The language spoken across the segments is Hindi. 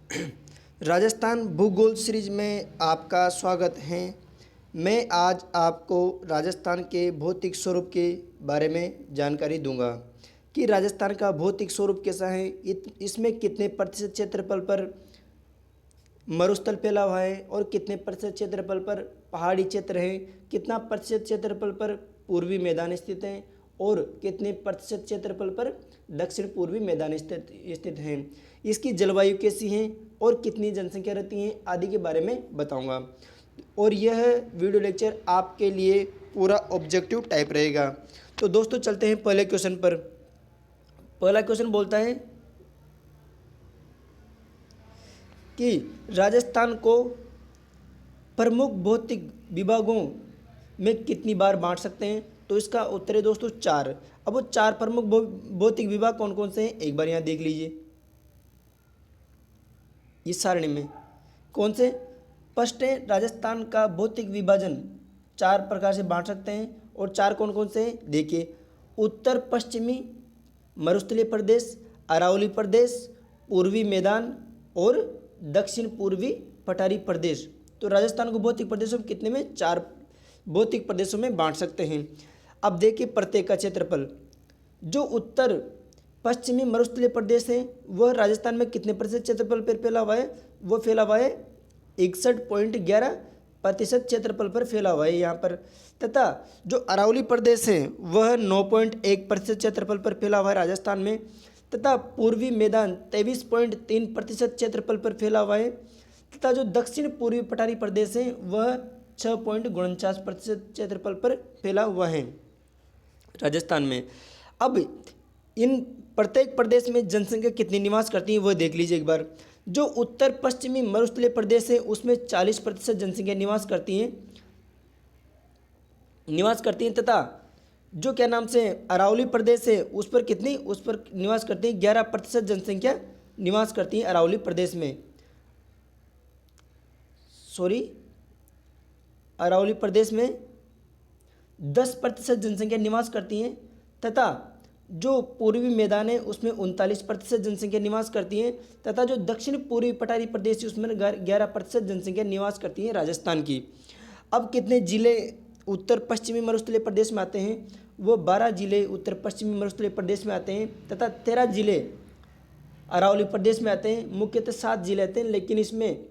राजस्थान भूगोल सीरीज में आपका स्वागत है। मैं आज आपको राजस्थान के भौतिक स्वरूप के बारे में जानकारी दूंगा कि राजस्थान का भौतिक स्वरूप कैसा है, इसमें कितने प्रतिशत क्षेत्रफल पर मरुस्थल फैला हुआ है और कितने प्रतिशत क्षेत्रफल पर पहाड़ी क्षेत्र है, कितना प्रतिशत क्षेत्रफल पर पूर्वी मैदान स्थित हैं और कितने प्रतिशत क्षेत्रफल पर दक्षिण पूर्वी मैदान स्थित हैं, इसकी जलवायु कैसी है और कितनी जनसंख्या रहती है आदि के बारे में बताऊंगा। और यह वीडियो लेक्चर आपके लिए पूरा ऑब्जेक्टिव टाइप रहेगा। तो दोस्तों चलते हैं पहले क्वेश्चन पर। पहला क्वेश्चन बोलता है कि राजस्थान को प्रमुख भौतिक विभागों में कितनी बार बांट सकते हैं। तो इसका उत्तर है दोस्तों 4। अब वो 4 प्रमुख भौतिक विभाग कौन कौन से हैं एक बार यहाँ देख लीजिए इस सारणी में कौन से। फर्स्ट है राजस्थान का भौतिक विभाजन 4 प्रकार से बांट सकते हैं और 4 कौन कौन से हैं देखिए। उत्तर पश्चिमी मरुस्थलीय प्रदेश, अरावली प्रदेश, पूर्वी मैदान और दक्षिण पूर्वी पठारी प्रदेश। तो राजस्थान को भौतिक प्रदेशों में कितने में 4 भौतिक प्रदेशों में बांट सकते हैं। अब देखिए प्रत्येक का क्षेत्रफल। जो उत्तर पश्चिमी मरुस्थलीय प्रदेश है वह राजस्थान में कितने प्रतिशत क्षेत्रफल पर फैला हुआ है, वह फैला हुआ है 61.11% क्षेत्रफल पर फैला हुआ है यहाँ पर। तथा जो अरावली प्रदेश है वह 9.1% क्षेत्रफल पर फैला हुआ है राजस्थान में। तथा पूर्वी मैदान 23.3% क्षेत्रफल पर फैला हुआ है। तथा जो दक्षिण पूर्वी पठारी प्रदेश है वह 6.49% क्षेत्रफल पर फैला हुआ है राजस्थान में। अब इन प्रत्येक प्रदेश में जनसंख्या कितनी निवास करती है वह देख लीजिए एक बार। जो उत्तर पश्चिमी मरुस्थलीय प्रदेश है उसमें 40% जनसंख्या निवास करती हैं तथा जो क्या नाम से अरावली प्रदेश है उस पर कितनी, उस पर निवास करती है 11% जनसंख्या निवास करती है अरावली प्रदेश में। अरावली प्रदेश में 10% जनसंख्या निवास करती हैं तथा जो पूर्वी मैदान है उसमें 39% जनसंख्या निवास करती है। तथा जो दक्षिण पूर्वी पठारी प्रदेश है उसमें 11% जनसंख्या निवास करती है राजस्थान की। अब कितने जिले उत्तर पश्चिमी मरुस्थलीय प्रदेश में आते हैं, वो 12 जिले उत्तर पश्चिमी मरुस्थलीय प्रदेश में आते हैं तथा 13 जिले अरावली प्रदेश में आते हैं। मुख्यतः 7 जिले आते हैं, लेकिन इसमें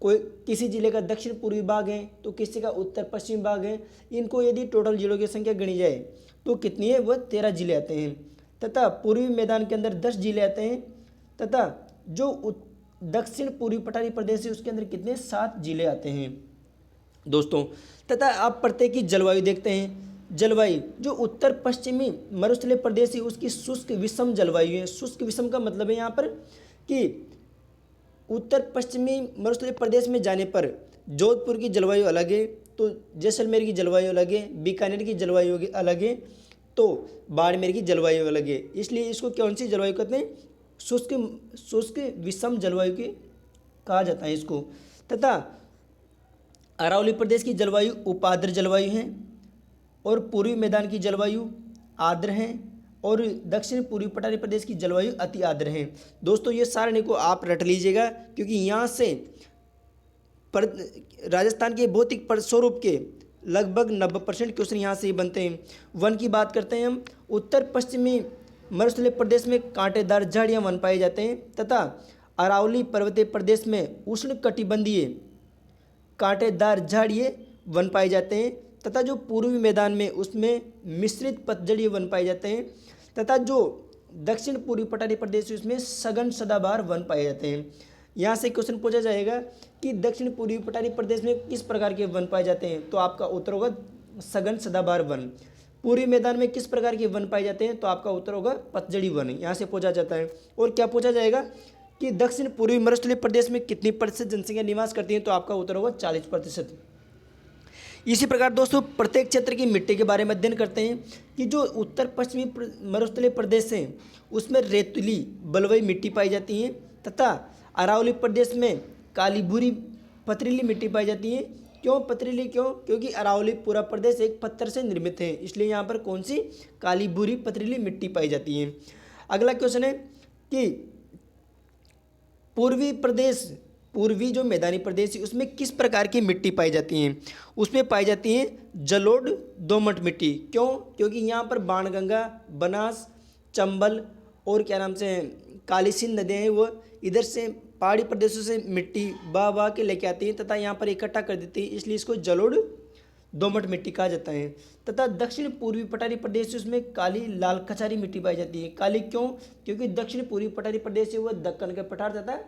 कोई किसी जिले का दक्षिण पूर्वी भाग है तो किसी का उत्तर पश्चिम भाग है। इनको यदि टोटल जिलों की संख्या गणी जाए तो कितनी है, वह 13 जिले आते हैं। तथा पूर्वी मैदान के अंदर 10 जिले आते हैं तथा जो दक्षिण पूर्वी पठारी प्रदेश है उसके अंदर कितने 7 जिले आते हैं दोस्तों। तथा आप प्रत्येक की जलवायु देखते हैं। जलवायु जो उत्तर पश्चिमी मरुस्थलीय प्रदेश है उसकी शुष्क विषम जलवायु है। शुष्क विषम का मतलब है यहाँ पर कि उत्तर पश्चिमी मरुस्थलीय प्रदेश में जाने पर जोधपुर की जलवायु अलग है, तो जैसलमेर की जलवायु अलग है, बीकानेर की जलवायु अलग है, तो बाड़मेर की जलवायु अलग है। इसलिए इसको कौन सी जलवायु कहते हैं, शुष्क विषम जलवायु की कहा जाता है इसको। तथा अरावली प्रदेश की जलवायु उपाद्र जलवायु है और पूर्वी मैदान की जलवायु आर्द्र है और दक्षिण पूर्वी पठारी प्रदेश की जलवायु अति आर्द्र है। दोस्तों ये सारणी को आप रट लीजिएगा क्योंकि यहाँ से राजस्थान के भौतिक स्वरूप के लगभग 90% क्वेश्चन यहाँ से ही बनते हैं। वन की बात करते हैं हम। उत्तर पश्चिमी मरुस्थलीय प्रदेश में कांटेदार झाड़ियाँ वन पाए जाते हैं तथा अरावली पर्वतीय प्रदेश में उष्णकटिबंधीय कांटेदार झाड़ियाँ वन पाए जाते हैं। तथा जो पूर्वी मैदान में उसमें मिश्रित पतझड़ीय वन पाए जाते हैं। तथा जो दक्षिण पूर्वी पठारी प्रदेश उसमें सघन सदाबहार वन पाए जाते हैं। यहाँ से क्वेश्चन पूछा जाएगा कि दक्षिण पूर्वी पठारी प्रदेश में किस प्रकार के वन पाए जाते हैं, तो आपका उत्तर होगा सघन सदाबहार वन। पूर्वी मैदान में किस प्रकार के वन पाए जाते हैं, तो आपका उत्तर होगा पतझड़ी वन। यहाँ से पूछा जाता है। और क्या पूछा जाएगा कि दक्षिण पूर्वी मरुस्थलीय प्रदेश में कितनी प्रतिशत जनसंख्या निवास करती है, तो आपका उत्तर होगा 40%। इसी प्रकार दोस्तों प्रत्येक क्षेत्र की मिट्टी के बारे में अध्ययन करते हैं कि जो उत्तर पश्चिमी मरुस्थलीय प्रदेश है उसमें रेतीली बलुई मिट्टी पाई जाती है तथा अरावली प्रदेश में काली भूरी पथरीली मिट्टी पाई जाती है। क्यों पथरीली, क्योंकि अरावली पूरा प्रदेश एक पत्थर से निर्मित है, इसलिए यहाँ पर कौन सी काली भूरी पथरीली मिट्टी पाई जाती है। अगला क्वेश्चन है कि पूर्वी प्रदेश, पूर्वी जो मैदानी प्रदेश है उसमें किस प्रकार की मिट्टी पाई जाती है? उसमें पाई जाती है जलोढ़ दोमट मिट्टी। क्यों? क्योंकि यहाँ पर बाणगंगा, बनास, चंबल और क्या नाम से काली सिंध नदियाँ हैं, वो इधर से पहाड़ी प्रदेशों से मिट्टी बहा बहा के लेके आती हैं तथा यहाँ पर इकट्ठा कर देती है, इसलिए इसको जलोढ़ दोमट मिट्टी कहा जाता है। तथा दक्षिण पूर्वी पठारी प्रदेश उसमें काली लाल कचारी मिट्टी पाई जाती है। काली क्यों? क्योंकि दक्षिण पूर्वी पठारी प्रदेश है वह दक्कन के पठार तथा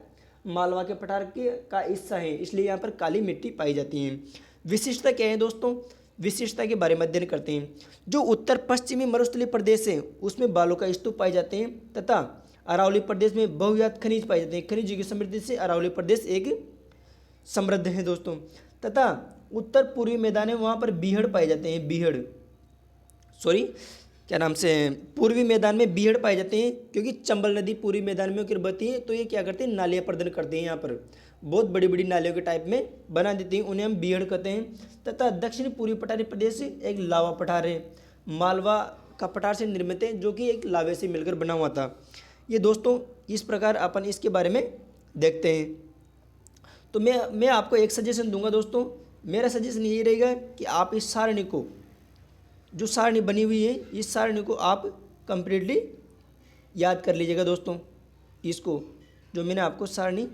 मालवा के पठार के का हिस्सा है, इसलिए यहाँ पर काली मिट्टी पाई जाती है। विशिष्टता क्या है दोस्तों? विशिष्टता के बारे में अध्ययन करते हैं। जो उत्तर पश्चिमी मरुस्थलीय प्रदेश है उसमें बालू का स्तूप पाए जाते हैं तथा अरावली प्रदेश में बहुयात खनिज पाए जाते हैं। खनिज की समृद्धि से अरावली प्रदेश एक समृद्ध है दोस्तों। तथा उत्तर पूर्वी मैदान है वहाँ पर बीहड़ पाए जाते हैं। बीहड़, सॉरी क्या नाम से, पूर्वी मैदान में बीहड़ पाए जाते हैं क्योंकि चंबल नदी पूर्वी मैदान में होकर बहती है, तो ये क्या करते हैं, नालियाँ प्रदान करते हैं। यहाँ पर बहुत बड़ी बड़ी नालियों के टाइप में बना देती हैं, उन्हें हम बीहड़ कहते हैं। तथा दक्षिण पूर्वी पठारी प्रदेश एक लावा पठार है, मालवा का पठार से निर्मित है, जो कि एक लावे से मिलकर बना हुआ था। ये दोस्तों इस प्रकार अपन इसके बारे में देखते हैं। तो मैं आपको एक सजेशन दूंगा दोस्तों। मेरा सजेशन ये रहेगा कि आप इस सारणी को, जो सारणी बनी हुई है, इस सारणी को आप कंप्लीटली याद कर लीजिएगा दोस्तों। इसको जो मैंने आपको सारणी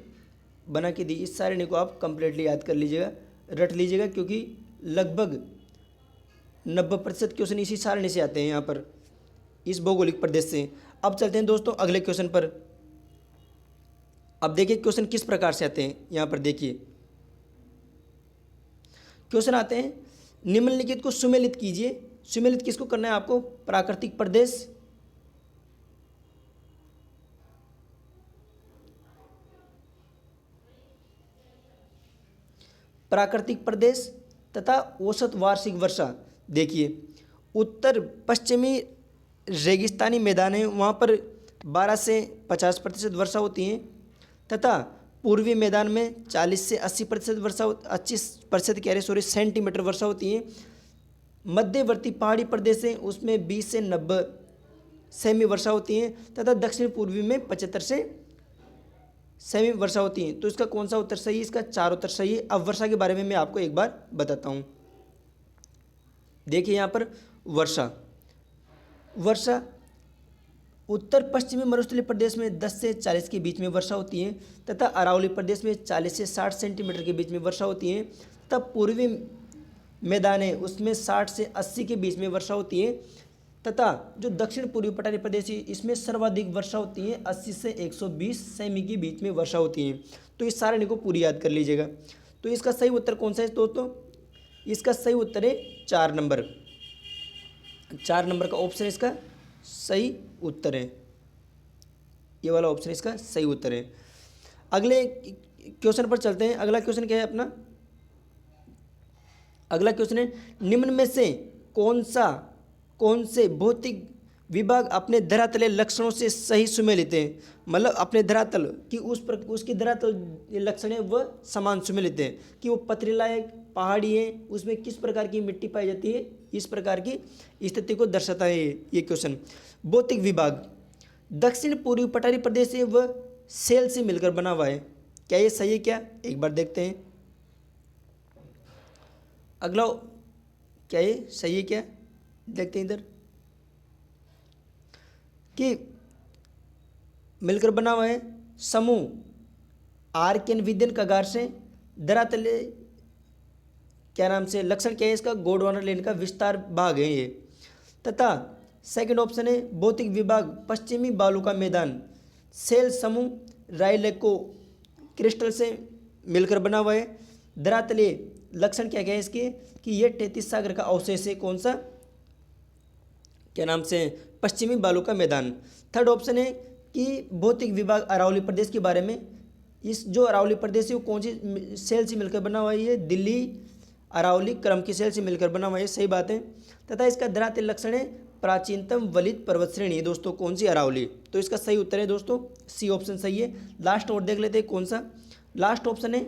बना के दी, इस सारणी को आप कंप्लीटली याद कर लीजिएगा, रट लीजिएगा, क्योंकि लगभग 90% क्वेश्चन इसी सारणी से आते हैं यहाँ पर, इस भौगोलिक प्रदेश से। अब चलते हैं दोस्तों अगले क्वेश्चन पर। अब देखिए क्वेश्चन किस प्रकार से आते हैं। यहाँ पर देखिए क्वेश्चन आते हैं, निम्नलिखित को सुमेलित कीजिए। सुमेलित किसको करना है आपको? प्राकृतिक प्रदेश, प्राकृतिक प्रदेश तथा औसत वार्षिक वर्षा। देखिए उत्तर पश्चिमी रेगिस्तानी मैदान है, वहाँ पर 12 से 50% वर्षा होती है तथा पूर्वी मैदान में 40 से 80% वर्षा, 25% कह रहे सॉरी सेंटीमीटर वर्षा होती है। मध्यवर्ती पहाड़ी प्रदेश है उसमें 20 से 90 सेमी वर्षा होती है तथा दक्षिण पूर्वी में 75 से सेमी वर्षा होती है। तो इसका कौन सा उत्तर सही है? इसका 4 उत्तर सही है। अब वर्षा के बारे में मैं आपको एक बार बताता हूँ। देखिए यहाँ पर वर्षा उत्तर पश्चिमी मरुस्थलीय प्रदेश में 10 से 40 के बीच में वर्षा होती है तथा अरावली प्रदेश में 40 से 60 सेंटीमीटर के बीच में वर्षा होती है। तब पूर्वी मैदान है उसमें 60 से 80 के बीच में वर्षा होती है तथा जो दक्षिण पूर्वी पठारी प्रदेश है इसमें सर्वाधिक वर्षा होती है, 80 से 120 सेमी के बीच में वर्षा होती है। तो इस सारणी को पूरी याद कर लीजिएगा। तो इसका सही उत्तर कौन सा है दोस्तों? इसका सही उत्तर है 4 नंबर। 4 नंबर का ऑप्शन इसका सही उत्तर है। ये वाला ऑप्शन इसका सही उत्तर है। अगले क्वेश्चन पर चलते हैं। अगला क्वेश्चन क्या है अपना? अगला क्वेश्चन है, निम्न में से कौन से भौतिक विभाग अपने धरातलीय लक्षणों से सही सुमेलित है? मतलब अपने धरातल की उसकी धरातल लक्षण है वह समान सुमेलित है कि वो पथरीला है, पहाड़ी है, उसमें किस प्रकार की मिट्टी पाई जाती है, इस प्रकार की स्थिति को दर्शाता है ये क्वेश्चन। भौतिक विभाग दक्षिण पूर्वी पठारी प्रदेश है वह सेल से मिलकर बना हुआ है। क्या ये सही है? क्या एक बार देखते हैं। अगला क्या ये सही है? क्या देखते हैं इधर कि मिलकर बना हुआ है। समूह आर्कियन विद्यन कगार से धरातले क्या नाम से लक्षण क्या है इसका? गोंडवाना लेन का विस्तार भाग है ये। तथा सेकंड ऑप्शन है भौतिक विभाग पश्चिमी बालू का मैदान सेल समूह राइलेको क्रिस्टल से मिलकर बना हुआ है। धरातलीय लक्षण क्या क्या है इसके? कि ये 33 सागर का अवशेष है। कौन सा? क्या नाम से? पश्चिमी बालू का मैदान। थर्ड ऑप्शन है कि भौतिक विभाग अरावली प्रदेश के बारे में। इस जो अरावली प्रदेश है वो कौन सी सेल से मिलकर बना हुआ है? ये दिल्ली अरावली क्रम की सेल से मिलकर बना हुआ है। सही बात है। तथा इसका धरातलीय लक्षण है प्राचीनतम वलित पर्वत श्रेणी। दोस्तों कौन सी? अरावली। तो इसका सही उत्तर है दोस्तों सी ऑप्शन सही है। लास्ट और देख लेते हैं कौन सा। लास्ट ऑप्शन है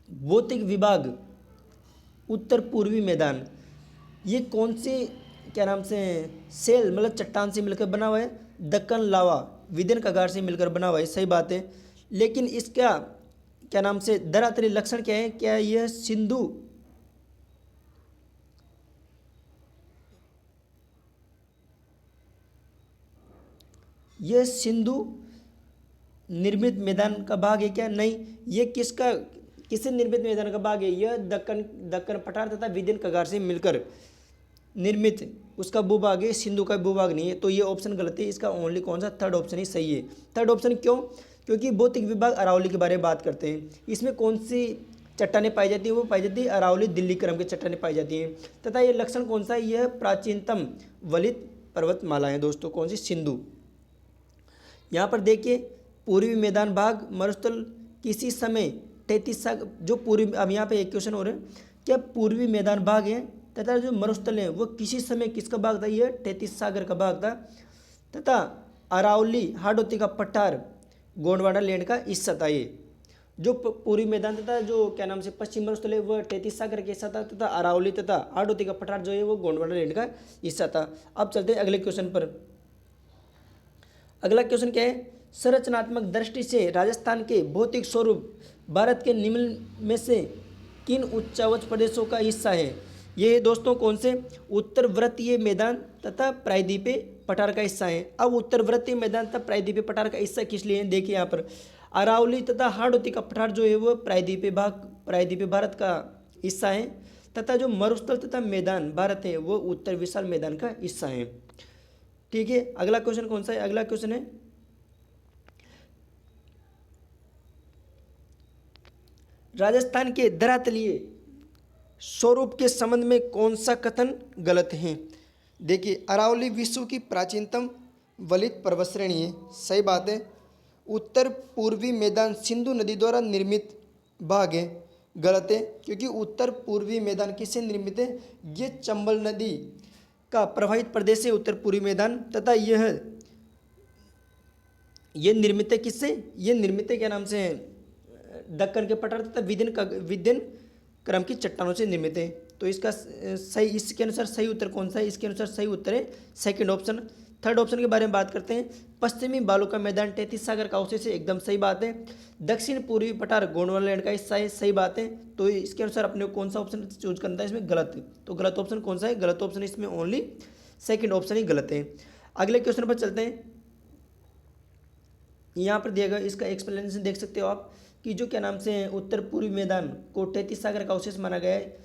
भौतिक विभाग उत्तर पूर्वी मैदान। ये कौन सी क्या नाम से सेल मतलब चट्टान से मिलकर बना हुआ है? दक्कन लावा विद्यन कगार से मिलकर बना हुआ है। सही बात है। लेकिन इसका क्या नाम से धरातलीय लक्षण क्या है? क्या यह सिंधु निर्मित मैदान का भाग है क्या? नहीं, ये किससे निर्मित मैदान का भाग है? यह दक्कन पठार तथा विंध्य कगार से मिलकर निर्मित उसका भूभाग है, सिंधु का भूभाग नहीं है। तो ये ऑप्शन गलत है, इसका ओनली कौन सा? थर्ड ऑप्शन ही सही है। थर्ड ऑप्शन क्यों? क्योंकि भौतिक विभाग अरावली के बारे में बात करते हैं। इसमें कौन सी चट्टानें पाई जाती है? वो पाई जाती है अरावली दिल्ली क्रम की चट्टानें पाई जाती हैं। तथा ये लक्षण कौन सा है? यह प्राचीनतम वलित पर्वतमाला है दोस्तों, कौन सी? सिंधु। यहाँ पर देखिए पूर्वी मैदान भाग मरुस्थल किसी समय 33 सागर जो पूर्वी, अब यहाँ पे एक क्वेश्चन हो रहा है, क्या पूर्वी मैदान भाग है तथा जो मरुस्थल है वो किसी समय किसका भाग था? यह 33 सागर का भाग था। तथा अरावली हाडोती का पठार गोंडवाना लैंड का हिस्सा था। ये जो पूर्वी मैदान तथा जो क्या नाम से पश्चिम मरुस्थल है वह 33 सागर का हिस्सा था, तथा अरावली तथा हाडोती का पठार जो है वो गोंडवाना लैंड का हिस्सा था। अब चलते हैं अगले क्वेश्चन पर। अगला क्वेश्चन क्या है? संरचनात्मक दृष्टि से राजस्थान के भौतिक स्वरूप भारत के निम्न में से किन उच्चावच प्रदेशों का हिस्सा है? ये दोस्तों कौन से? उत्तर व्रतीय मैदान तथा प्रायद्वीपीय पठार का हिस्सा है। अब उत्तर व्रतीय मैदान तथा प्रायद्वीपीय पठार का हिस्सा किस लिए है? देखिए यहाँ पर अरावली तथा हाडोती का पठार जो है वो प्रायद्वीपीय भारत का हिस्सा है, तथा जो मरुस्थल तथा मैदान भारत है वो उत्तर विशाल मैदान का हिस्सा है। ठीक है, अगला क्वेश्चन कौन सा है? अगला क्वेश्चन है राजस्थान के धरातलीय स्वरूप के संबंध में कौन सा कथन गलत है? देखिए अरावली विश्व की प्राचीनतम वलित पर्वत श्रेणी है, सही बात है। उत्तर पूर्वी मैदान सिंधु नदी द्वारा निर्मित भाग है, गलत है, क्योंकि उत्तर पूर्वी मैदान किससे निर्मित है? ये चंबल नदी का प्रभावित प्रदेश है उत्तर पूर्वी मैदान, तथा यह निर्मित है किससे? ये निर्मित है क्या नाम से? दक्कन के पठार तथा विंध्य क्रम की चट्टानों से निर्मित है। तो इसका सही, इसके अनुसार सही उत्तर कौन सा है? इसके अनुसार सही उत्तर है सेकंड ऑप्शन। थर्ड ऑप्शन के बारे में बात करते हैं। पश्चिमी बालू का मैदान 33 सागर का अवशेष है, एकदम सही बात है। दक्षिण पूर्वी पठार गोंडवाना लैंड का हिस्सा है, सही बात है। तो इसके अनुसार अपने को कौन सा ऑप्शन चूज करना है? इसमें गलत है। तो गलत ऑप्शन कौन सा है? गलत ऑप्शन इसमें ओनली सेकंड ऑप्शन ही गलत है। अगले क्वेश्चन पर चलते हैं। यहाँ पर दिया गया इसका एक्सप्लेनेशन देख सकते हो आप कि जो क्या नाम से उत्तर पूर्वी मैदान को 33 सागर का अवशेष माना गया है।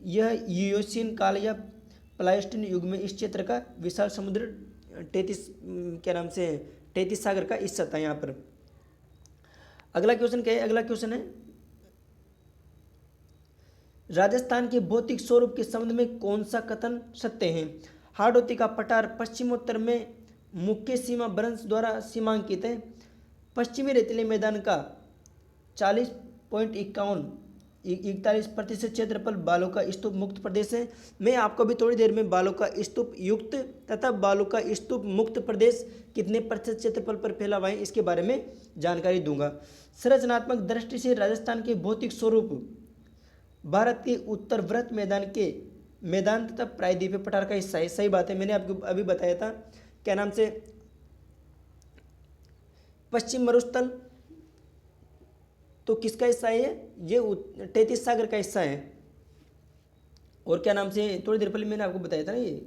यह यूरेशियन काल या प्लाइस्टोसीन युग में इस क्षेत्र का विशाल समुद्र 33 सागर का हिस्सा था यहाँ पर। अगला क्वेश्चन क्या है? अगला क्वेश्चन है राजस्थान के भौतिक स्वरूप के संबंध में कौन सा कथन सत्य है? हाडोती का पठार पश्चिमोत्तर में मुख्य सीमा भ्रंश द्वारा सीमांकित है। पश्चिमी रेतीले मैदान का 40.41% क्षेत्रफल बालू का स्तूप मुक्त प्रदेश है। मैं आपको भी थोड़ी देर में बालू का स्तूप युक्त तथा बालू का स्तूप मुक्त प्रदेश कितने प्रतिशत क्षेत्रफल पर फैला हुआ है इसके बारे में जानकारी दूंगा। संरचनात्मक दृष्टि से राजस्थान के भौतिक स्वरूप भारत के उत्तर व्रत मैदान तथा प्रायद्वीपीय पठार का हिस्सा है, सही बात है। मैंने आपको अभी बताया था क्या नाम से पश्चिम मरुस्थल तो किसका हिस्सा है? ये 33 सागर का हिस्सा है। और क्या नाम से थोड़ी देर पहले मैंने आपको बताया था ना, ये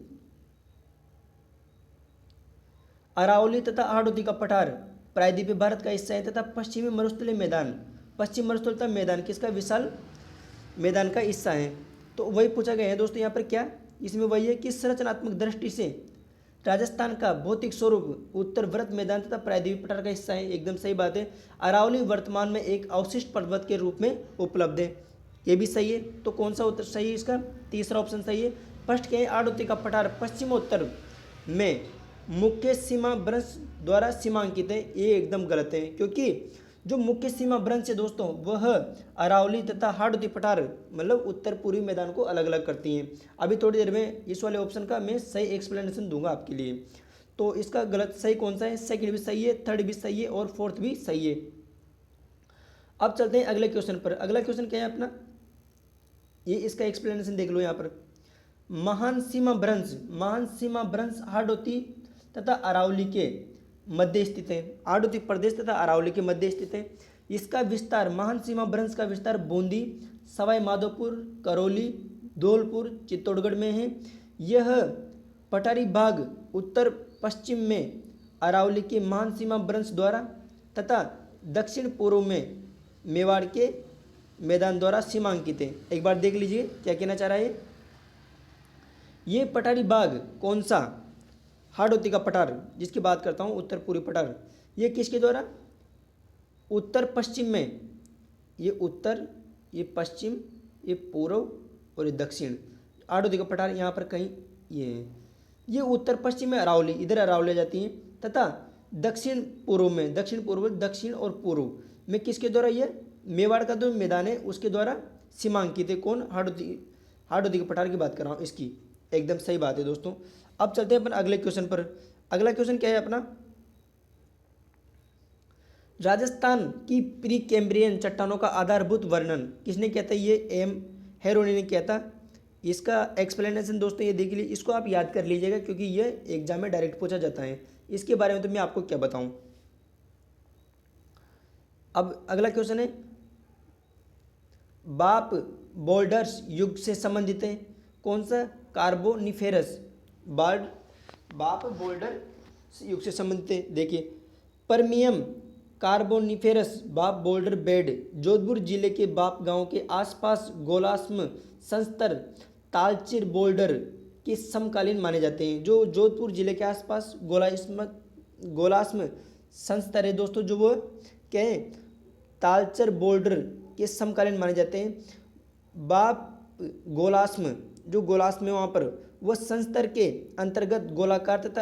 अरावली तथा हाडोती का पठार प्रायद्वीपीय भारत का हिस्सा है, तथा पश्चिम मरुस्थलीय मैदान किसका? विशाल मैदान का हिस्सा है। तो वही पूछा गया है दोस्तों यहाँ पर क्या? इसमें वही है कि संरचनात्मक दृष्टि से राजस्थान का भौतिक स्वरूप उत्तर व्रत मैदान तथा प्रायद्वीपीय पठार का हिस्सा है, एकदम सही बात है। अरावली वर्तमान में एक अवशिष्ट पर्वत के रूप में उपलब्ध है, ये भी सही है। तो कौन सा उत्तर सही है? इसका तीसरा ऑप्शन सही है। फर्स्ट क्या है? हाडोती का पठार पश्चिमोत्तर में मुख्य सीमा भ्रंश द्वारा सीमांकित है, ये एकदम गलत है, क्योंकि जो मुख्य सीमा भ्रंश है दोस्तों वह अरावली तथा हाडोती पठार मतलब उत्तर पूर्वी मैदान को अलग अलग करती हैं। अभी थोड़ी देर में इस वाले ऑप्शन का मैं सही एक्सप्लेनेशन दूंगा आपके लिए। तो इसका गलत सही कौन सा है? सेकंड भी सही है, थर्ड भी सही है और फोर्थ भी सही है। अब चलते हैं अगले क्वेश्चन पर। अगला क्वेश्चन क्या है अपना? ये इसका एक्सप्लेनेशन देख लो यहाँ पर। महान सीमा भ्रंश हाडोती तथा अरावली के मध्य स्थित है। हाड़ौती प्रदेश तथा अरावली के मध्य स्थित है। इसका विस्तार महान सीमा भ्रंश का विस्तार बूंदी, सवाई माधोपुर, करौली, धौलपुर, चित्तौड़गढ़ में है। यह पठारी भाग उत्तर पश्चिम में अरावली के महान सीमा भ्रंश द्वारा तथा दक्षिण पूर्व में मेवाड़ के मैदान द्वारा सीमांकित है। एक बार देख लीजिए क्या कहना चाह रहा है। ये पठारी भाग कौन सा, हाड़ौती का पठार जिसकी बात करता हूँ, उत्तर पूर्वी पठार, ये किसके द्वारा, उत्तर पश्चिम में, ये उत्तर, ये पश्चिम, ये पूर्व और ये दक्षिण, हाड़ौती का पठार यहाँ पर कहीं ये है। ये उत्तर पश्चिम में अरावली, इधर अरावली जाती है, तथा दक्षिण पूर्व में, दक्षिण पूर्व, दक्षिण और पूर्व में किसके द्वारा, ये मेवाड़ का जो मैदान है उसके द्वारा सीमांकित है। कौन, हाड़ौती के पठार की बात कर रहा हूँ इसकी। एकदम सही बात है दोस्तों। अब चलते हैं अपन अगले क्वेश्चन पर। अगला क्वेश्चन क्या है अपना, राजस्थान की प्री कैम्ब्रियन चट्टानों का आधारभूत वर्णन किसने किया था, ये एम हेरोनी ने किया था। इसका एक्सप्लेनेशन दोस्तों ये देख लीजिए, इसको आप याद कर लीजिएगा क्योंकि ये एग्जाम में डायरेक्ट पूछा जाता है। इसके बारे में तो मैं आपको क्या बताऊं। अब अगला क्वेश्चन है, बाप बोल्डर्स युग से संबंधित है। कौन सा, कार्बोनिफेरस, बाप बोल्डर युग से संबंधित है। देखिए, परमियम कार्बोनिफेरस बाप बोल्डर बेड जोधपुर जिले के बाप गांव के आसपास गोलाश्म संस्तर तालचिर बोल्डर के समकालीन माने जाते हैं। जो जोधपुर जिले के आसपास गोलाश्म संस्तर है दोस्तों, जो वो क्या है, तालचर बोल्डर के समकालीन माने जाते हैं। बाप गोलाश्म, जो गोलाश्म है वहाँ पर, वह संस्तर के अंतर्गत गोलाकार तथा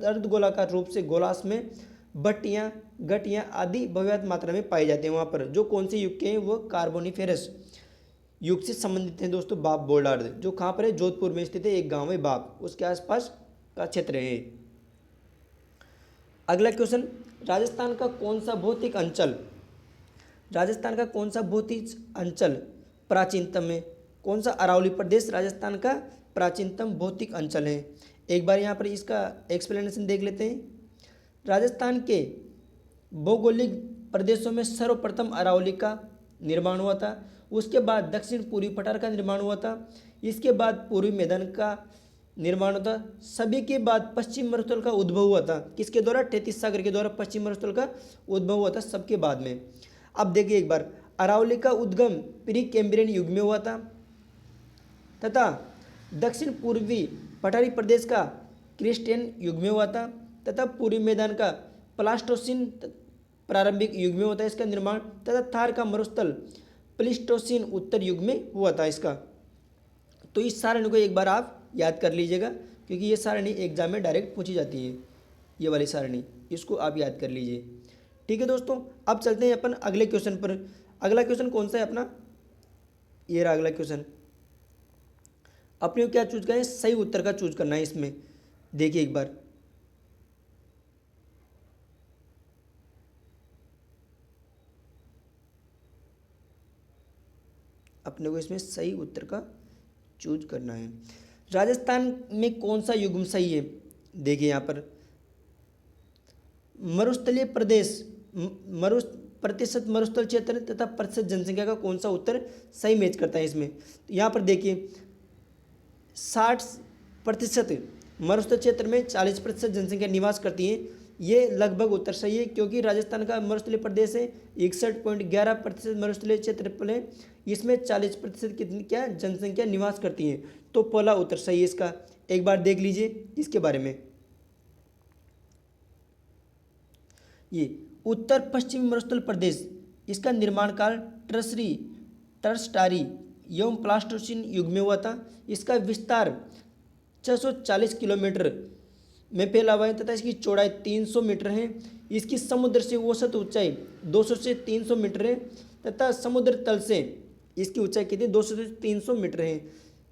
अर्ध गोलाकार रूप से गोलाश्म में भट्टियाँ, गठियाँ आदि बहुतायत मात्रा में पाए जाते हैं। वहाँ पर जो कौन से युग के हैं, वो कार्बोनिफेरस युग से संबंधित हैं दोस्तों। बाप बोल्डार्ड जो कहाँ पर है, जोधपुर में स्थित है, एक गांव है बाप, उसके आसपास का क्षेत्र है। अगला क्वेश्चन, राजस्थान का कौन सा भौतिक अंचल, राजस्थान का कौन सा भौतिक अंचल प्राचीनतम है। कौन सा, अरावली प्रदेश राजस्थान का प्राचीनतम भौतिक अंचल है। एक बार यहाँ पर इसका एक्सप्लेनेशन देख लेते हैं। राजस्थान के भौगोलिक प्रदेशों में सर्वप्रथम अरावली का निर्माण हुआ था, उसके बाद दक्षिण पूर्वी पठार का निर्माण हुआ था, इसके बाद पूर्वी मैदान का निर्माण हुआ था, सभी के बाद पश्चिम मरुस्थल का उद्भव हुआ था। किसके द्वारा, तैतीस सागर के द्वारा पश्चिम मरुस्थल का उद्भव हुआ था सबके बाद में। अब देखिए एक बार, अरावली का उद्गम प्री कैम्ब्रियन युग में हुआ था तथा दक्षिण पूर्वी पठारी प्रदेश का क्रिस्टियन युग में हुआ था तथा पूर्वी मैदान का प्लास्टोसिन प्रारंभिक युग में होता है इसका निर्माण, तथा थार का मरुस्थल प्लिस्टोसिन उत्तर युग में हुआ था इसका। तो इस सारणी को एक बार आप याद कर लीजिएगा क्योंकि ये सारणी एग्जाम में डायरेक्ट पूछी जाती है, ये वाली सारणी, इसको आप याद कर लीजिए। ठीक है दोस्तों, अब चलते हैं अपन अगले क्वेश्चन पर। अगला क्वेश्चन कौन सा है अपना, ये रहा अगला क्वेश्चन। अपने को क्या चूज करना है, सही उत्तर का चूज करना है इसमें। देखिए एक बार, अपने को इसमें सही उत्तर का चूज करना है। राजस्थान में कौन सा युग्म सही है। देखिए यहाँ पर मरुस्थलीय प्रदेश, प्रतिशत मरुस्थल क्षेत्र तथा प्रतिशत जनसंख्या का कौन सा उत्तर सही मैच करता है इसमें। यहाँ पर देखिए 60% मरुस्थल क्षेत्र में 40% जनसंख्या निवास करती है, ये लगभग उत्तर सही है क्योंकि राजस्थान का मरुस्थलीय प्रदेश है, 61.11% मरुस्थलीय क्षेत्रफल है, इसमें 40% कितनी क्या जनसंख्या निवास करती है। तो पहला उत्तर सही है इसका। एक बार देख लीजिए इसके बारे में। ये उत्तर पश्चिमी मरुस्थल प्रदेश, इसका निर्माण काल टर्स्टारी एवं प्लास्टोसिन युग में हुआ था। इसका विस्तार 640 किलोमीटर में फैला हुआ है तथा इसकी चौड़ाई 300 मीटर है। इसकी समुद्र से औसत ऊंचाई 200 से 300 मीटर है तथा समुद्र तल से इसकी ऊंचाई कितनी 200 से 300 मीटर है।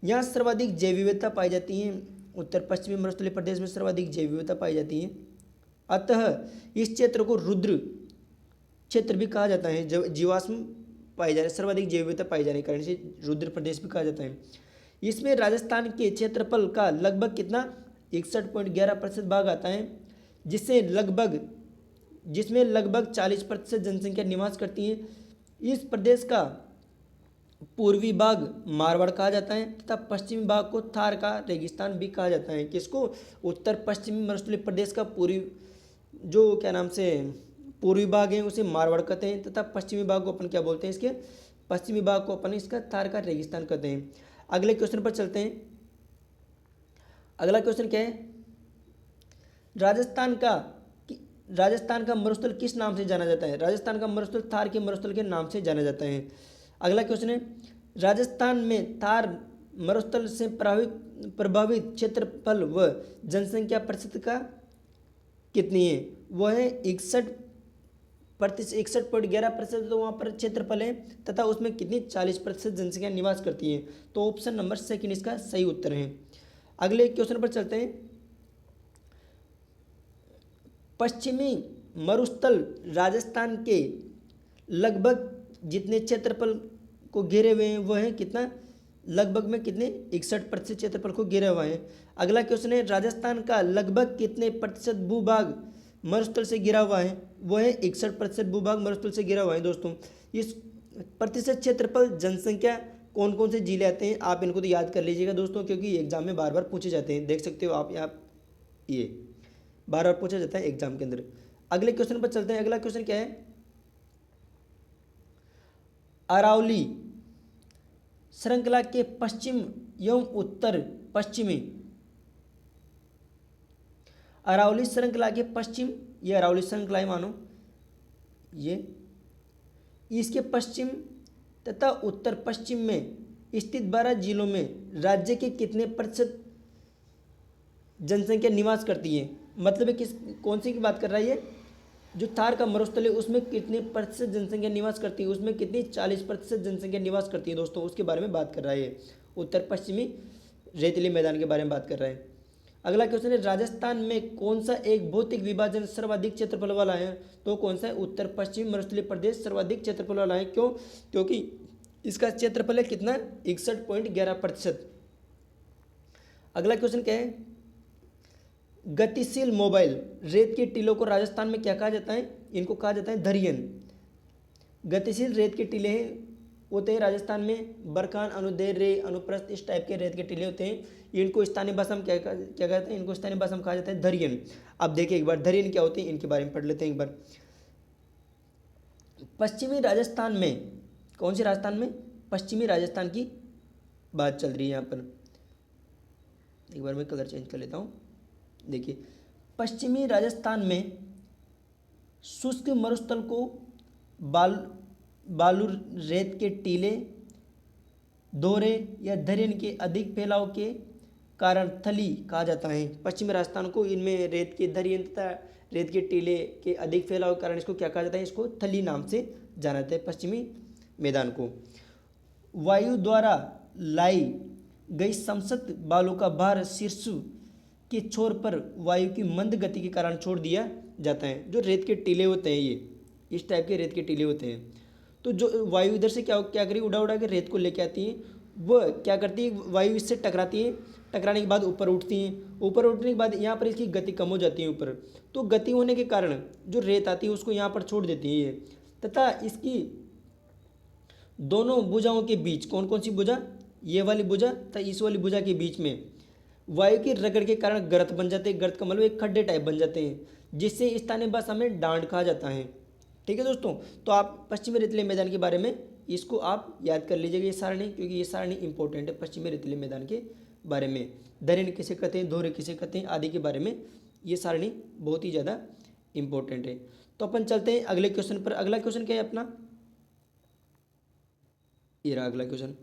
यहाँ सर्वाधिक जैव विविधता पाई जाती है, उत्तर पश्चिमी मरुस्थलीय प्रदेश में सर्वाधिक जैव विविधता पाई जाती है। अतः इस क्षेत्र को रुद्र क्षेत्र भी कहा जाता है, जीवाश्म पाए जाने, सर्वाधिक जैव विविधता पाई जाने के कारण से रुद्र प्रदेश भी कहा जाता है। इसमें राजस्थान के क्षेत्रफल का लगभग कितना 61.11% भाग आता है, जिससे लगभग जिसमें लगभग 40% जनसंख्या निवास करती है। इस प्रदेश का पूर्वी भाग मारवाड़ कहा जाता है तथा पश्चिमी भाग को थार का रेगिस्तान भी कहा जाता है। किसको? उत्तर पश्चिमी मरुस्थलीय प्रदेश का पूर्वी जो क्या नाम से पूर्वी भाग है उसे मारवाड़ कहते हैं तथा पश्चिमी भाग को अपन क्या बोलते हैं? इसके पश्चिमी भाग को अपन इसका थार का रेगिस्तान कहते हैं। अगले क्वेश्चन पर चलते हैं। अगला क्वेश्चन क्या है? राजस्थान का मरुस्थल किस नाम से जाना जाता है? राजस्थान का मरुस्थल थार के मरुस्थल के नाम से जाना जाता है। अगला क्वेश्चन है, राजस्थान में थार मरुस्थल से प्रभावित क्षेत्रफल व जनसंख्या प्रतिशत का कितनी है? वह है 61.11%। तो वहाँ पर क्षेत्रफल है तथा उसमें कितनी 40% जनसंख्या निवास करती है। तो ऑप्शन नंबर सेकंड इसका सही उत्तर है। अगले क्वेश्चन पर चलते हैं। पश्चिमी मरुस्थल राजस्थान के लगभग जितने क्षेत्रफल को घेरे हुए हैं वह है कितना? लगभग में कितने? 61% क्षेत्रफल को घेरा हुआ है। अगला क्वेश्चन है, राजस्थान का लगभग कितने प्रतिशत भूभाग मरुस्थल से घिरा हुआ है? वह है 61% भूभाग मरुस्थल से घिरा हुआ है। दोस्तों इस प्रतिशत क्षेत्रफल जनसंख्या कौन कौन से जिले आते हैं आप इनको तो याद कर लीजिएगा दोस्तों, क्योंकि एग्जाम में बार बार पूछे जाते हैं। देख सकते हो आप यहाँ ये बार बार पूछा जाता है एग्जाम के अंदर। अगले क्वेश्चन पर चलते हैं। अगला क्वेश्चन क्या है? अरावली श्रृंखला के पश्चिम एवं उत्तर पश्चिमी अरावली श्रृंखला के पश्चिम, ये अरावली श्रृंखला है मानो, ये इसके पश्चिम तथा उत्तर पश्चिम में स्थित 12 जिलों में राज्य के कितने प्रतिशत जनसंख्या निवास करती है? मतलब है कौन सी की बात कर रहा है? ये जो थार का मरुस्थल है उसमें कितने प्रतिशत जनसंख्या निवास करती है? उसमें कितनी 40% जनसंख्या निवास करती है दोस्तों, उसके बारे में बात कर रहा है। उत्तर पश्चिमी रेतीले मैदान के बारे में बात कर रहा है। अगला क्वेश्चन है, राजस्थान में कौन सा एक भौतिक विभाजन सर्वाधिक क्षेत्रफल वाला है? तो कौन सा है? उत्तर पश्चिमी मरुस्थलीय प्रदेश सर्वाधिक क्षेत्रफल वाला है। क्यों? क्योंकि इसका क्षेत्रफल है कितना? 61.11%। अगला क्वेश्चन क्या है? गतिशील मोबाइल रेत के टीलों को राजस्थान में क्या कहा जाता है? इनको कहा जाता है धरियन। गतिशील रेत के टीले होते हैं राजस्थान में, बरखान, अनुदैर्य, रे, अनुप्रस्थ, इस टाइप के रेत के टीले होते हैं। इनको स्थानीय भाषा में क्या कहते हैं? इनको स्थानीय भाषा में कहा जाता है धरियन। अब देखिए एक बार धरियन क्या होते हैं इनके बारे में पढ़ लेते हैं एक बार। पश्चिमी राजस्थान में, कौन से राजस्थान में? पश्चिमी राजस्थान की बात चल रही है यहाँ पर। एक बार मैं कलर चेंज कर लेता हूँ। देखिए पश्चिमी राजस्थान में शुष्क मरुस्थल को बालू रेत के टीले, दोहरे या धरियन के अधिक फैलाव के कारण थली कहा जाता है। पश्चिमी राजस्थान को इनमें रेत के धरियन तथा रेत के टीले के अधिक फैलाव के कारण इसको क्या कहा जाता है? इसको थली नाम से जाना जाता है पश्चिमी मैदान को। वायु द्वारा लाई गई समसत बालू का भार शीर्ष के छोर पर वायु की मंद गति के कारण छोड़ दिया जाता है। जो रेत के टीले होते हैं, ये इस टाइप के रेत के टीले होते हैं, तो जो वायु इधर से क्या करी? उड़ा के रेत को लेके आती है। वह क्या करती है? वायु इससे टकराती है, टकराने के बाद ऊपर उठती हैं। ऊपर उठने के बाद यहाँ पर इसकी गति कम हो जाती है ऊपर। तो गति होने के कारण जो रेत आती है उसको यहाँ पर छोड़ देती है ये, तथा इसकी दोनों भुजाओं के बीच, कौन कौन सी भुजा? ये वाली भुजा तथा इस वाली भुजा के बीच में वायु की रगड़ के कारण गर्त बन जाते हैं। गर्त का मतलब एक खड्डे टाइप बन जाते हैं, जिससे स्थानीय भाषा में डांड कहा जाता है। ठीक है दोस्तों, तो आप पश्चिमी रेतीले मैदान के बारे में इसको आप याद कर लीजिएगा, ये सारणी, क्योंकि ये सारणी इंपॉर्टेंट है पश्चिमी रेतीले मैदान के बारे में। धरियन किसे कहते हैं, दोहरे किसे कहते हैं आदि के बारे में ये सारणी बहुत ही ज़्यादा इंपॉर्टेंट है। तो अपन चलते हैं अगले क्वेश्चन पर। अगला क्वेश्चन क्या है अपना? ये रहा अगला क्वेश्चन।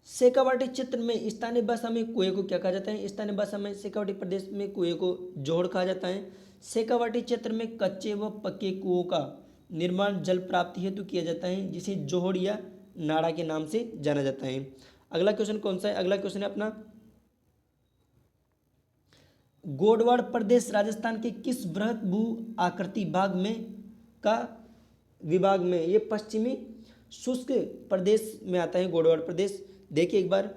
शेखावाटी क्षेत्र में स्थानीय भाषा में कुएं को क्या कहा जाता है? स्थानीय भाषा में शेखावाटी प्रदेश में कुएं को जोहड़ कहा जाता है। शेखावाटी क्षेत्र में कच्चे व पक्के कुओं का निर्माण जल प्राप्ति हेतु किया जाता है, जिसे जोहड़ या नाड़ा के नाम से जाना जाता है। अगला क्वेश्चन कौन सा है? अगला क्वेश्चन है अपना, गोडवाड़ प्रदेश राजस्थान के किस बृहद भू आकृति भाग में का विभाग में? ये पश्चिमी शुष्क प्रदेश में आता है गोडवाड़ प्रदेश। देखिए एक बार,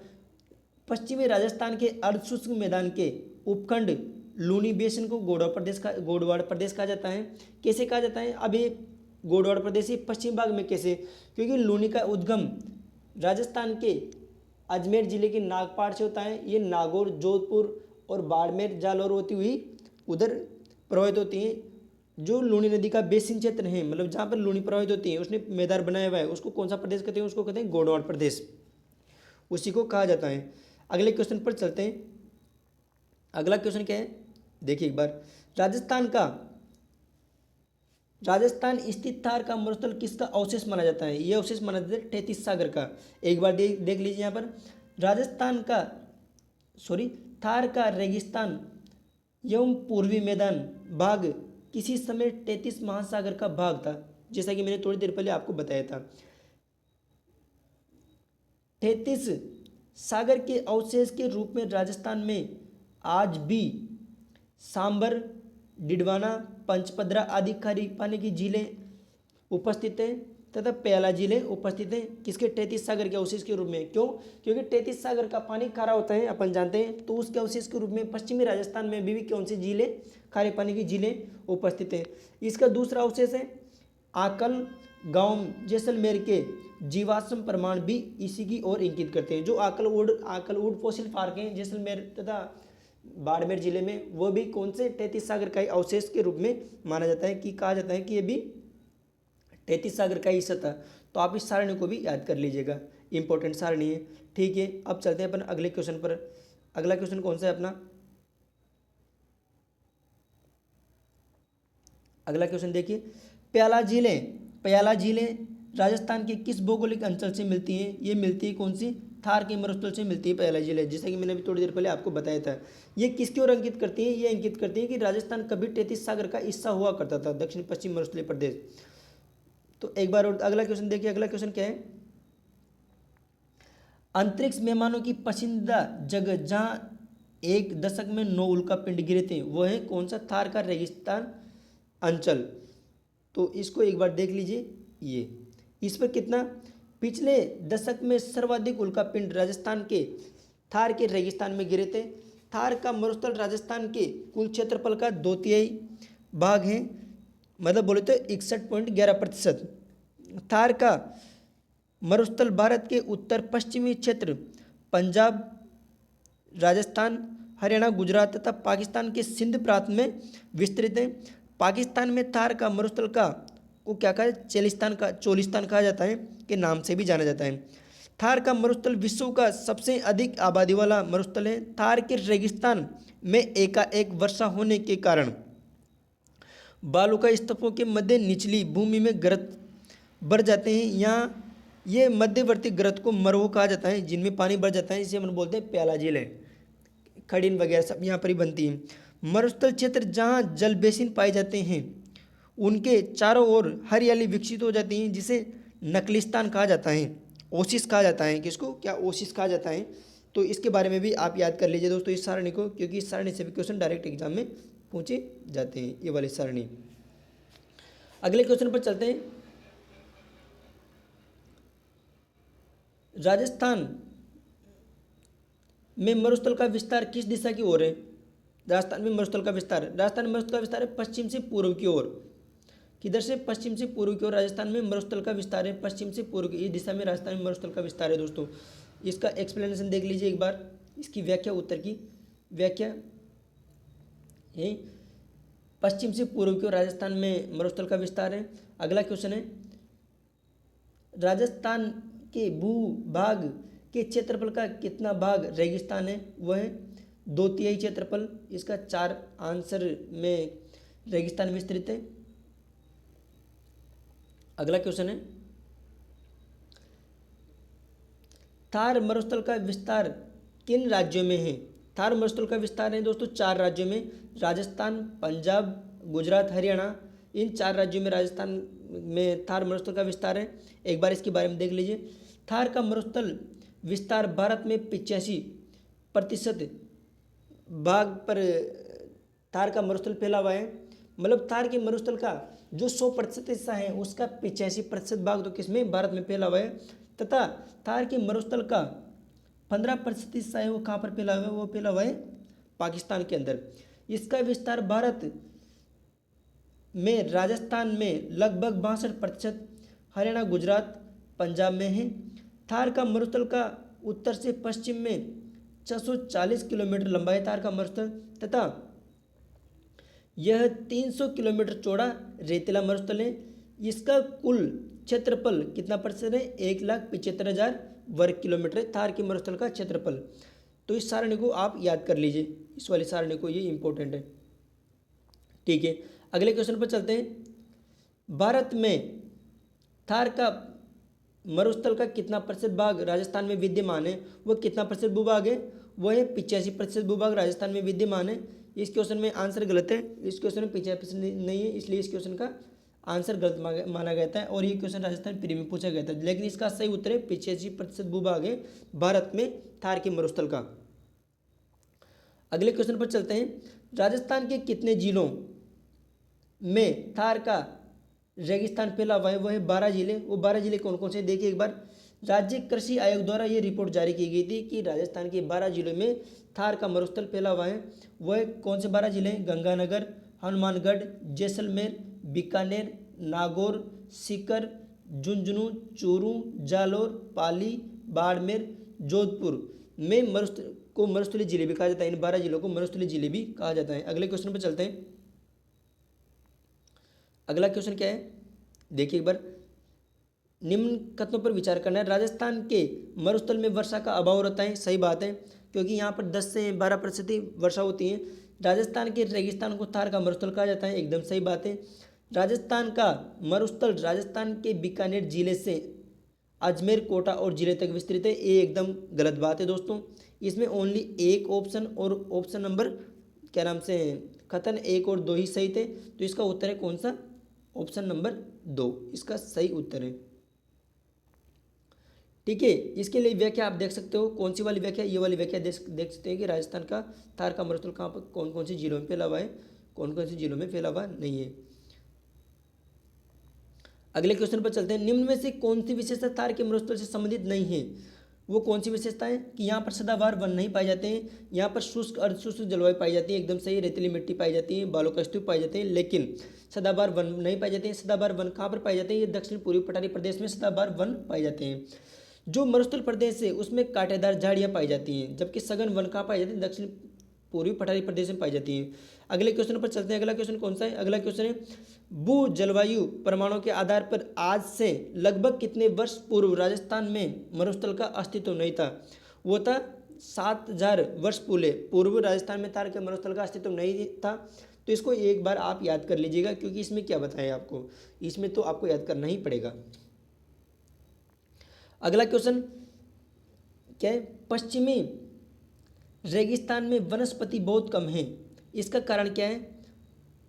पश्चिमी राजस्थान के अर्ध शुष्क मैदान के उपखंड लूनी बेसिन को गोडवाड़ प्रदेश कहा जाता है। कैसे कहा जाता है? अब ये गोडवाड़ प्रदेश ही पश्चिम भाग में कैसे? क्योंकि लूनी का उद्गम राजस्थान के अजमेर जिले के नागपाड़ से होता है। ये नागौर, जोधपुर और बाड़मेर, जालौर होती हुई उधर प्रवाहित होती है। जो लूनी नदी का बेसिन क्षेत्र है, मतलब जहाँ पर लूनी प्रवाहित होती है, उसने मैदान बनाया हुआ है, उसको कौन सा प्रदेश कहते हैं? उसको कहते हैं गोडवाड़ प्रदेश, उसी को कहा जाता है। अगले क्वेश्चन पर चलते हैं। अगला क्वेश्चन क्या है? देखिए एक बार, राजस्थान स्थित थार का मरुस्थल किसका अवशेष माना जाता है? यह अवशेष माना जाता है तैतीस सागर का। एक बार देख लीजिए यहाँ पर, थार का रेगिस्तान एवं पूर्वी मैदान भाग किसी समय 33 महासागर का भाग था, जैसा कि मैंने थोड़ी देर पहले आपको बताया था। 33 सागर के अवशेष के रूप में राजस्थान में आज भी सांबर, डिडवाना, पंचपदरा आदि खारी पानी की झीलें उपस्थित हैं तथा प्याला झीलें उपस्थित हैं। किसके? 33 सागर के अवशेष के रूप में। क्यों? क्योंकि 33 सागर का पानी खारा होता है, अपन जानते हैं, तो उसके अवशेष के रूप में पश्चिमी राजस्थान में भी कौन सी झीलें, खारे पानी की झीलें उपस्थित हैं। इसका दूसरा अवशेष है आकल गांव जैसलमेर के जीवाश्म प्रमाण भी इसी की ओर इंगित करते हैं। जो आकलवुड फॉसिल पार्क हैं जैसलमेर तथा बाड़मेर जिले में, वो भी कौन से 33 सागर का अवशेष के रूप में माना जाता है, कि कहा जाता है कि ये भी 33 सागर का हिस्सा था। तो आप इस सारणी को भी याद कर लीजिएगा, इंपॉर्टेंट सारणी है। ठीक है, अब चलते हैं अपन अगले क्वेश्चन पर। अगला क्वेश्चन कौन सा है अपना? अगला क्वेश्चन देखिए, प्याला झीलें राजस्थान के किस भौगोलिक अंचल से मिलती हैं? ये मिलती है कौन सी? थार के मरुस्थल से मिलती है प्याला झीलें, जैसा कि मैंने अभी थोड़ी देर पहले आपको बताया था। ये किसकी ओर अंकित करती है? ये अंकित करती है कि राजस्थान कभी 33 सागर का हिस्सा हुआ करता था, दक्षिण पश्चिम मरुस्थलीय प्रदेश। तो एक बार और अगला क्वेश्चन देखिए। अगला क्वेश्चन क्या है? अंतरिक्ष मेहमानों की पसंदीदा जगह जहां एक दशक में 9 उल्का पिंड गिरे थे, वो है कौन सा? थार का रेगिस्तान अंचल। तो इसको एक बार देख लीजिए। ये इस पर कितना? पिछले दशक में सर्वाधिक उल्का पिंड राजस्थान के थार के रेगिस्तान में गिरे थे। थार का मरुस्थल राजस्थान के कुल क्षेत्रफल का 2/3 भाग है, मतलब बोले तो 61.11%। थार का मरुस्थल भारत के उत्तर पश्चिमी क्षेत्र पंजाब, राजस्थान, हरियाणा, गुजरात तथा पाकिस्तान के सिंध प्रांत में विस्तृत है। पाकिस्तान में थार का मरुस्थल को क्या कहा? चोलिस्तान कहा जाता है, के नाम से भी जाना जाता है। थार का मरुस्थल विश्व का सबसे अधिक आबादी वाला मरुस्थल है। थार के रेगिस्तान में एकाएक वर्षा होने के कारण बालू का स्तूपों के मध्य निचली भूमि में गर्त बढ़ जाते हैं। यहाँ ये मध्यवर्ती गर्त को मरहो कहा जाता है, जिनमें पानी बढ़ जाता है, इसे हम बोलते हैं प्याला झील है। खड़ीन वगैरह सब यहाँ पर ही बनती है। मरुस्थल क्षेत्र जहाँ जल बेसिन पाए जाते हैं, उनके चारों ओर हरियाली विकसित हो जाती है, जिसे नकलिस्तान कहा जाता है, ओसिस कहा जाता है। किसको? क्या ओसिस कहा जाता है? तो इसके बारे में भी आप याद कर लीजिए दोस्तों इस सारणी को, क्योंकि इस सारणी से भी क्वेश्चन डायरेक्ट एग्जाम में पूछे जाते हैं, ये वाली सारणी। अगले क्वेश्चन पर चलते हैं। राजस्थान में मरुस्थल का विस्तार किस दिशा की ओर है? राजस्थान में मरुस्थल का विस्तार है पश्चिम से पूर्व की ओर। किधर से? पश्चिम से पूर्व की ओर राजस्थान में मरुस्थल का विस्तार है, पश्चिम से पूर्व की इस दिशा में राजस्थान में मरुस्थल का विस्तार है। दोस्तों इसका एक्सप्लेनेशन देख लीजिए एक बार, इसकी व्याख्या, उत्तर की व्याख्या है पश्चिम से पूर्व की ओर राजस्थान में मरुस्थल का विस्तार है। अगला क्वेश्चन है, राजस्थान के भूभाग के क्षेत्रफल का कितना भाग रेगिस्तान है? वह है 2/3 क्षेत्रफल। इसका 4 आंसर में रेगिस्तान विस्तृत है। अगला क्वेश्चन है, थार मरुस्थल का विस्तार किन राज्यों में है? थार मरुस्थल का विस्तार है दोस्तों 4 राज्यों में, राजस्थान, पंजाब, गुजरात, हरियाणा। इन 4 राज्यों में राजस्थान में थार मरुस्थल का विस्तार है। एक बार इसके बारे में देख लीजिए। थार का मरुस्थल विस्तार भारत में 85% भाग पर थार का मरुस्थल फैला हुआ है। मतलब थार के मरुस्थल का जो 100% हिस्सा है, उसका 85% भाग तो किसमें? भारत में फैला हुआ है। तथा थार के मरुस्थल का 15% हिस्सा है, वो कहाँ पर फैला हुआ है? वो फैला हुआ है पाकिस्तान के अंदर। इसका विस्तार भारत में राजस्थान में लगभग 62%, हरियाणा, गुजरात, पंजाब में है। थार का मरुस्थल का उत्तर से पश्चिम में 640 किलोमीटर लंबा है थार का मरुस्थल, तथा यह 300 किलोमीटर चौड़ा रेतीला मरुस्थल है। इसका कुल क्षेत्रफल कितना प्रतिशत है? 1,75,000 वर्ग किलोमीटर है थार के मरुस्थल का क्षेत्रफल। तो इस सारणी को आप याद कर लीजिए, इस वाली सारणी को, ये इंपॉर्टेंट है। ठीक है, अगले क्वेश्चन पर चलते हैं। भारत में थार का मरुस्थल का कितना प्रतिशत भाग राजस्थान में विद्यमान है? वह कितना प्रतिशत भूभाग है? वह है 85% भूभाग राजस्थान में विद्यमान है। इस क्वेश्चन में आंसर गलत है, इस क्वेश्चन में 85% नहीं है, इसलिए इस क्वेश्चन का आंसर गलत माना गया था और ये क्वेश्चन राजस्थान प्री में पूछा गया था। लेकिन इसका सही उत्तर है 85% भूभाग है भारत में थार के मरुस्थल का। अगले क्वेश्चन पर चलते हैं। राजस्थान के कितने जिलों में थार का रेगिस्तान फैला हुआ है? वह है 12 जिले। वो 12 जिले कौन कौन से देखिए एक बार। राज्य कृषि आयोग द्वारा ये रिपोर्ट जारी की गई थी कि राजस्थान के 12 जिलों में थार का मरुस्थल फैला हुआ है। वह कौन से 12 जिले हैं? गंगानगर, हनुमानगढ़, जैसलमेर, बीकानेर, नागौर, सीकर, झुंझुनू, चूरू, जालोर, पाली, बाड़मेर, जोधपुर में मरुस्थलीय जिले भी कहा जाता है। इन 12 जिलों को मरुस्थलीय जिले भी कहा जाता है। अगले क्वेश्चन पर चलते हैं। अगला क्वेश्चन क्या है देखिए एक बार। निम्न कथनों पर विचार करना है। राजस्थान के मरुस्थल में वर्षा का अभाव रहता है, सही बात है, क्योंकि यहाँ पर 10 से 12% वर्षा होती है। राजस्थान के रेगिस्तान को थार का मरुस्थल कहा जाता है, एकदम सही बात है। राजस्थान का मरुस्थल राजस्थान के बीकानेर जिले से अजमेर, कोटा और जिले तक विस्तृत है, ये एकदम गलत बात है दोस्तों। इसमें ओनली एक ऑप्शन और ऑप्शन नंबर क्या नाम से कथन 1 और 2 ही सही थे। तो इसका उत्तर है कौन सा? ऑप्शन नंबर 2 इसका सही उत्तर है। ठीक है, इसके लिए व्याख्या आप देख सकते हो। कौन सी वाली व्याख्या? ये वाली व्याख्या देख सकते हैं कि राजस्थान का थार का मरुस्थल कहाँ पर कौन कौन से जिलों में फैला हुआ है, कौन कौन से जिलों में फैला हुआ नहीं है। अगले क्वेश्चन पर चलते हैं। निम्न में से कौन सी विशेषता थार के मरुस्थल से संबंधित नहीं है? वो कौन सी विशेषता है? कि यहाँ पर सदाबहार वन नहीं पाए जाते हैं, यहाँ पर शुष्क अर्धशुष्क जलवायु पाई जाती है, एकदम सही, रेतीली मिट्टी पाई जाती है, बालू का स्तूप पाए जाते हैं, लेकिन सदाबहार वन नहीं पाए जाते हैं। सदाबहार वन कहाँ पर पाए जाते हैं? ये दक्षिण पूर्वी पठारी प्रदेश में सदाबहार वन पाए जाते हैं। जो मरुस्थल प्रदेश है उसमें कांटेदार झाड़ियाँ पाई जाती हैं, जबकि सघन वन कहाँ पाई जाती है? दक्षिण पूर्वी पठारी प्रदेश में पाई जाती है। अगले क्वेश्चन पर चलते हैं। अगला क्वेश्चन कौन सा है? अगला क्वेश्चन है भू जलवायु प्रमाणों के आधार पर आज से लगभग कितने वर्ष पूर्व राजस्थान में मरुस्थल का अस्तित्व नहीं था? वो था 7000 वर्ष पूर्व राजस्थान में थार के मरुस्थल का अस्तित्व नहीं था। तो इसको एक बार आप याद कर लीजिएगा, क्योंकि इसमें क्या बताएं आपको, इसमें तो आपको याद करना ही पड़ेगा। अगला क्वेश्चन क्या है? पश्चिमी रेगिस्तान में वनस्पति बहुत कम है, इसका कारण क्या है?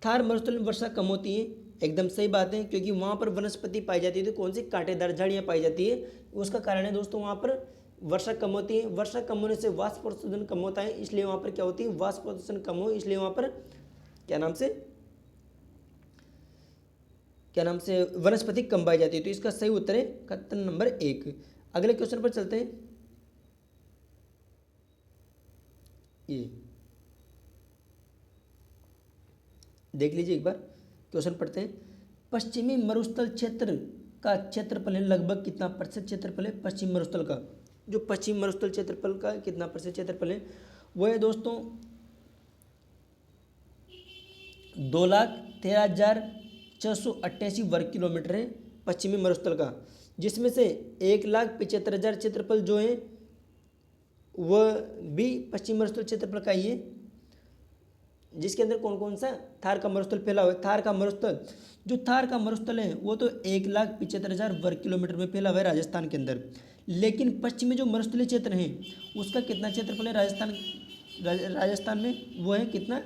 थार मरुस्थल में वर्षा कम होती है, एकदम सही बात है, क्योंकि वहाँ पर वनस्पति पाई जाती है। तो कौन सी? कांटेदार झाड़ियाँ पाई जाती है, उसका कारण है दोस्तों वहाँ पर वर्षा कम होती है। वर्षा कम होने से वाष्पोत्सर्जन कम होता है, इसलिए वहाँ पर क्या होती है? वाष्पोत्सर्जन कम हो, इसलिए वहाँ पर क्या नाम से वनस्पति कम पाई जाती है। तो इसका सही उत्तर है कथन नंबर 1। अगले क्वेश्चन पर चलते हैं। ये देख लीजिए एक बार, क्वेश्चन पढ़ते हैं। पश्चिमी मरुस्थल क्षेत्र का क्षेत्रफल है लगभग कितना प्रतिशत क्षेत्रफल है पश्चिमी मरुस्थल का? जो पश्चिमी मरुस्थल क्षेत्रफल का कितना प्रतिशत क्षेत्रफल है? वो है दोस्तों 2,13,688 वर्ग किलोमीटर है पश्चिमी मरुस्थल का, जिसमें से 1,75,000 क्षेत्रफल जो है वह भी पश्चिमी मरुस्थल क्षेत्रफल का ही है, जिसके अंदर कौन कौन सा थार का मरुस्थल फैला हुआ है। थार का मरुस्थल है वो तो 1,75,000 वर्ग किलोमीटर में फैला हुआ है राजस्थान के अंदर। लेकिन पश्चिमी जो मरुस्थलीय क्षेत्र है उसका कितना क्षेत्रफल है राजस्थान में? वो है कितना?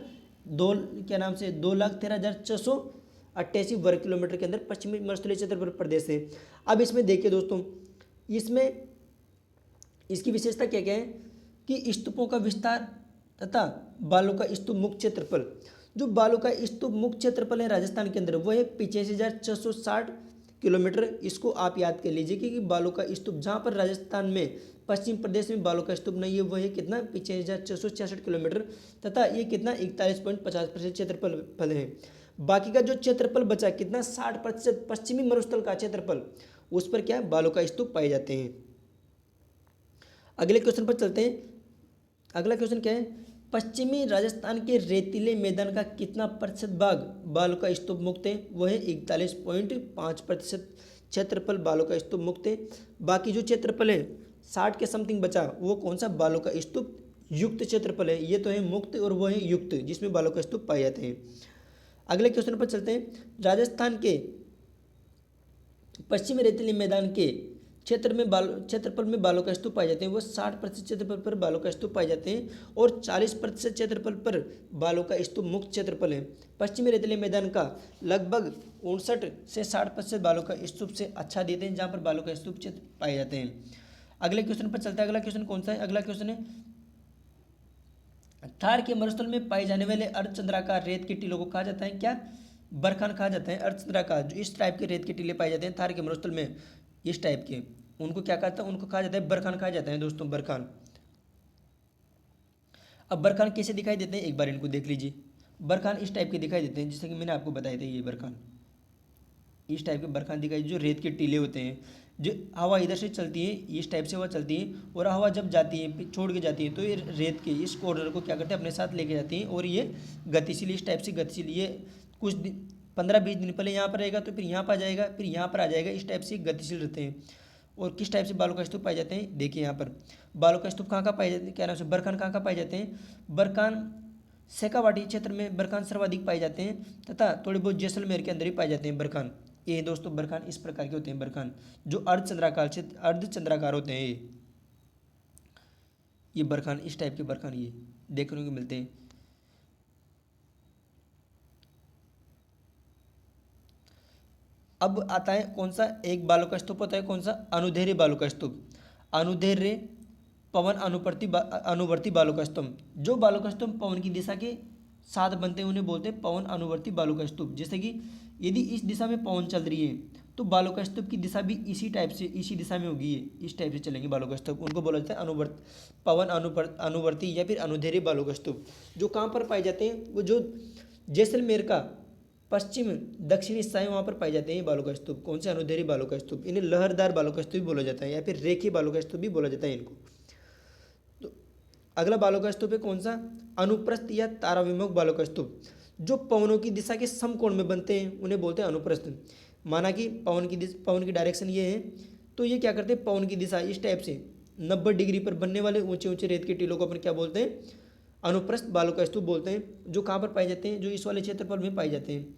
2,13,688 वर्ग किलोमीटर के अंदर पश्चिमी मरुस्थलीय क्षेत्र प्रदेश है। अब इसमें देखिए दोस्तों, इसमें इसकी विशेषता क्या क्या है कि स्तूपों का विस्तार तथा बालू का स्तूप मुक्त क्षेत्रफल। जो बालू का स्तूप मुक्त क्षेत्रफल है राजस्थान के अंदर वो है 85,660 किलोमीटर। इसको आप याद कर लीजिए कि बालू का स्तूप, जहाँ पर राजस्थान में पश्चिम प्रदेश में बालू का स्तूप नहीं है, वह है कितना 6566 किलोमीटर, तथा ये कितना 41.50% क्षेत्रफल है। बाकी का जो क्षेत्रफल बचा कितना 60% पश्चिमी मरुस्थल का क्षेत्रफल, उस पर क्या बालू का स्तूप पाए जाते हैं। अगले क्वेश्चन पर चलते हैं। अगला क्वेश्चन क्या है, पश्चिमी राजस्थान के रेतीले मैदान का कितना प्रतिशत भाग बालू का स्तूप मुक्त है, वह है 41.5% क्षेत्रफल बालू का स्तूप मुक्त है। बाकी जो क्षेत्रफल है 60 के समथिंग बचा, वो कौन सा बालू का स्तूप युक्त क्षेत्रफल है। ये तो है मुक्त और वो है युक्त, जिसमें बालू का स्तूप पाए जाते हैं। अगले क्वेश्चन पर चलते हैं। राजस्थान के पश्चिमी रेतीले मैदान के क्षेत्रफल में बालू का स्तूप पाए जाते हैं, वो 60% क्षेत्रफल पर बालू का स्तूप पाए जाते हैं और 40% क्षेत्रफल पर बालू का स्तूप मुक्त क्षेत्रफल है। पश्चिमी रेतीले मैदान का लगभग 59 से 60% बालू का स्तूप से अच्छा देते हैं, जहाँ पर बालू का स्तूप क्षेत्र पाए जाते हैं। अगले क्वेश्चन पर चलता है। अगला क्वेश्चन कौन सा है, अगला क्वेश्चन है थार के मरुस्थल में पाए जाने वाले अर्धचंद्राकार रेत के टीलों को कहा जाता है क्या, बरखान कहा जाता है। अर्धचंद्राकार जो इस टाइप के रेत के टीले पाए जाते हैं थार के मरुस्थल में, इस टाइप के, उनको क्या कहता है, उनको कहा जाता है बरखान कहा जाता है दोस्तों, बरखान। अब बरखान कैसे दिखाई देते हैं, एक बार इनको देख लीजिए। बरखान इस टाइप के दिखाई देते हैं, जैसे कि मैंने आपको बताया था, ये बरखान इस टाइप के बरखान दिखाई, जो रेत के टीले होते हैं, जो हवा इधर से चलती है, इस टाइप से हवा चलती है, और हवा जब जाती है छोड़ के जाती है, तो ये रेत के इस कॉर्नर को क्या करते हैं, अपने साथ लेके जाती हैं, और ये गतिशील, इस टाइप से गतिशील, ये कुछ 15-20 दिन पहले यहाँ पर रहेगा, तो फिर यहाँ पर आ जाएगा, फिर यहाँ पर आ जाएगा, इस टाइप से गतिशील रहते हैं। और किस टाइप से बालू का स्तूप पाए जाते हैं, देखिए यहाँ पर बालू का स्तूप कहाँ पाए जाते हैं, क्या नाम से, बरखान कहाँ पाए जाते हैं, बरखान शेखावाटी क्षेत्र में बरखान सर्वाधिक पाए जाते हैं, तथा थोड़े बहुत जैसलमेर के अंदर ही पाए जाते हैं बरखान। ये दोस्तों बरखान इस प्रकार के होते हैं, बरखान जो अर्धचंद्राकार होते हैं, ये बरखान इस टाइप के बरखान ये देखने को मिलते हैं। अब आता है कौन सा एक बालू का स्तूप होता है, कौन सा, अनुदैर्घ्य बालू का स्तूप। अनुदैर्घ्य पवन अनुवर्ती बालू का स्तंभ। जो बालू का स्तंभ पवन की दिशा के साथ बनते हैं उन्हें बोलते हैं पवन अनुवर्ती बालू का स्तूप। जैसे कि यदि इस दिशा में पवन चल रही है तो बालू का स्तूप की दिशा भी इसी टाइप से, इसी दिशा में होगी, इस टाइप से चलेंगे बालू का स्तूप, उनको बोला जाता है पवन अनुवर्ती या फिर अनुदैर्घ्य बालू का स्तूप। जो कहाँ पर पाए जाते हैं, वो जो जैसलमेर का पश्चिम दक्षिणी हिस्सा है, वहाँ पर पाए जाते हैं बालू का स्तूप। कौन से, अनुदैर्घ्य बालू का स्तूप। इन्हें लहरदार बालू का स्तूप भी बोला जाता है, या फिर रेखीय बालू का स्तूप भी बोला जाता है इनको। तो अगला बालू का स्तूप है कौन सा, अनुप्रस्थ या ताराभिमुख बालू का स्तूप। जो पवनों की दिशा के समकोण में बनते हैं उन्हें बोलते हैं अनुप्रस्थ। माना कि पवन की डायरेक्शन ये है, तो ये क्या करते हैं, पवन की दिशा इस टाइप से 90 डिग्री पर बनने वाले ऊंचे ऊंचे रेत के टीलों को अपन क्या बोलते हैं, अनुप्रस्थ बालू का स्तूप बोलते हैं। जो कहाँ पर पाए जाते हैं, जो इस वाले क्षेत्रफल में पाए जाते हैं,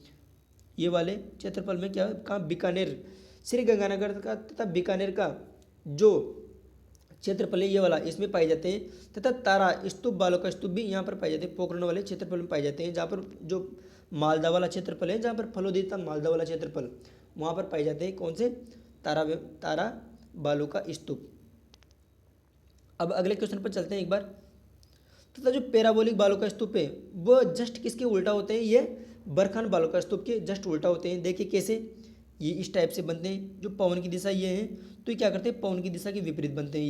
ये वाले क्षेत्रफल में, क्या कहाँ, बीकानेर, श्री गंगानगर का तथा बीकानेर का जो क्षेत्रफल है ये वाला, इसमें पाए जाते हैं। तथा तारा स्तूप बालू का स्तूप भी यहाँ पर पाए जाते हैं, पोखरण वाले क्षेत्रफल में पाए जाते हैं, जहाँ पर जो मालदा वाला क्षेत्रफल है, जहाँ पर फलोदिता मालदा वाला क्षेत्रफल, वहाँ पर पाए जाते हैं कौन से, तारा बालू का स्तूप। अब अगले क्वेश्चन पर चलते हैं एक बार। तथा जो पैराबोलिक बालू का स्तूप है वो जस्ट किसके उल्टा होते हैं, ये बरखान बालू का स्तूप के जस्ट उल्टा होते हैं। देखिए कैसे, ये इस टाइप से बनते हैं। जो पवन की दिशा ये है, तो ये क्या करते हैं, पवन की दिशा के विपरीत बनते हैं।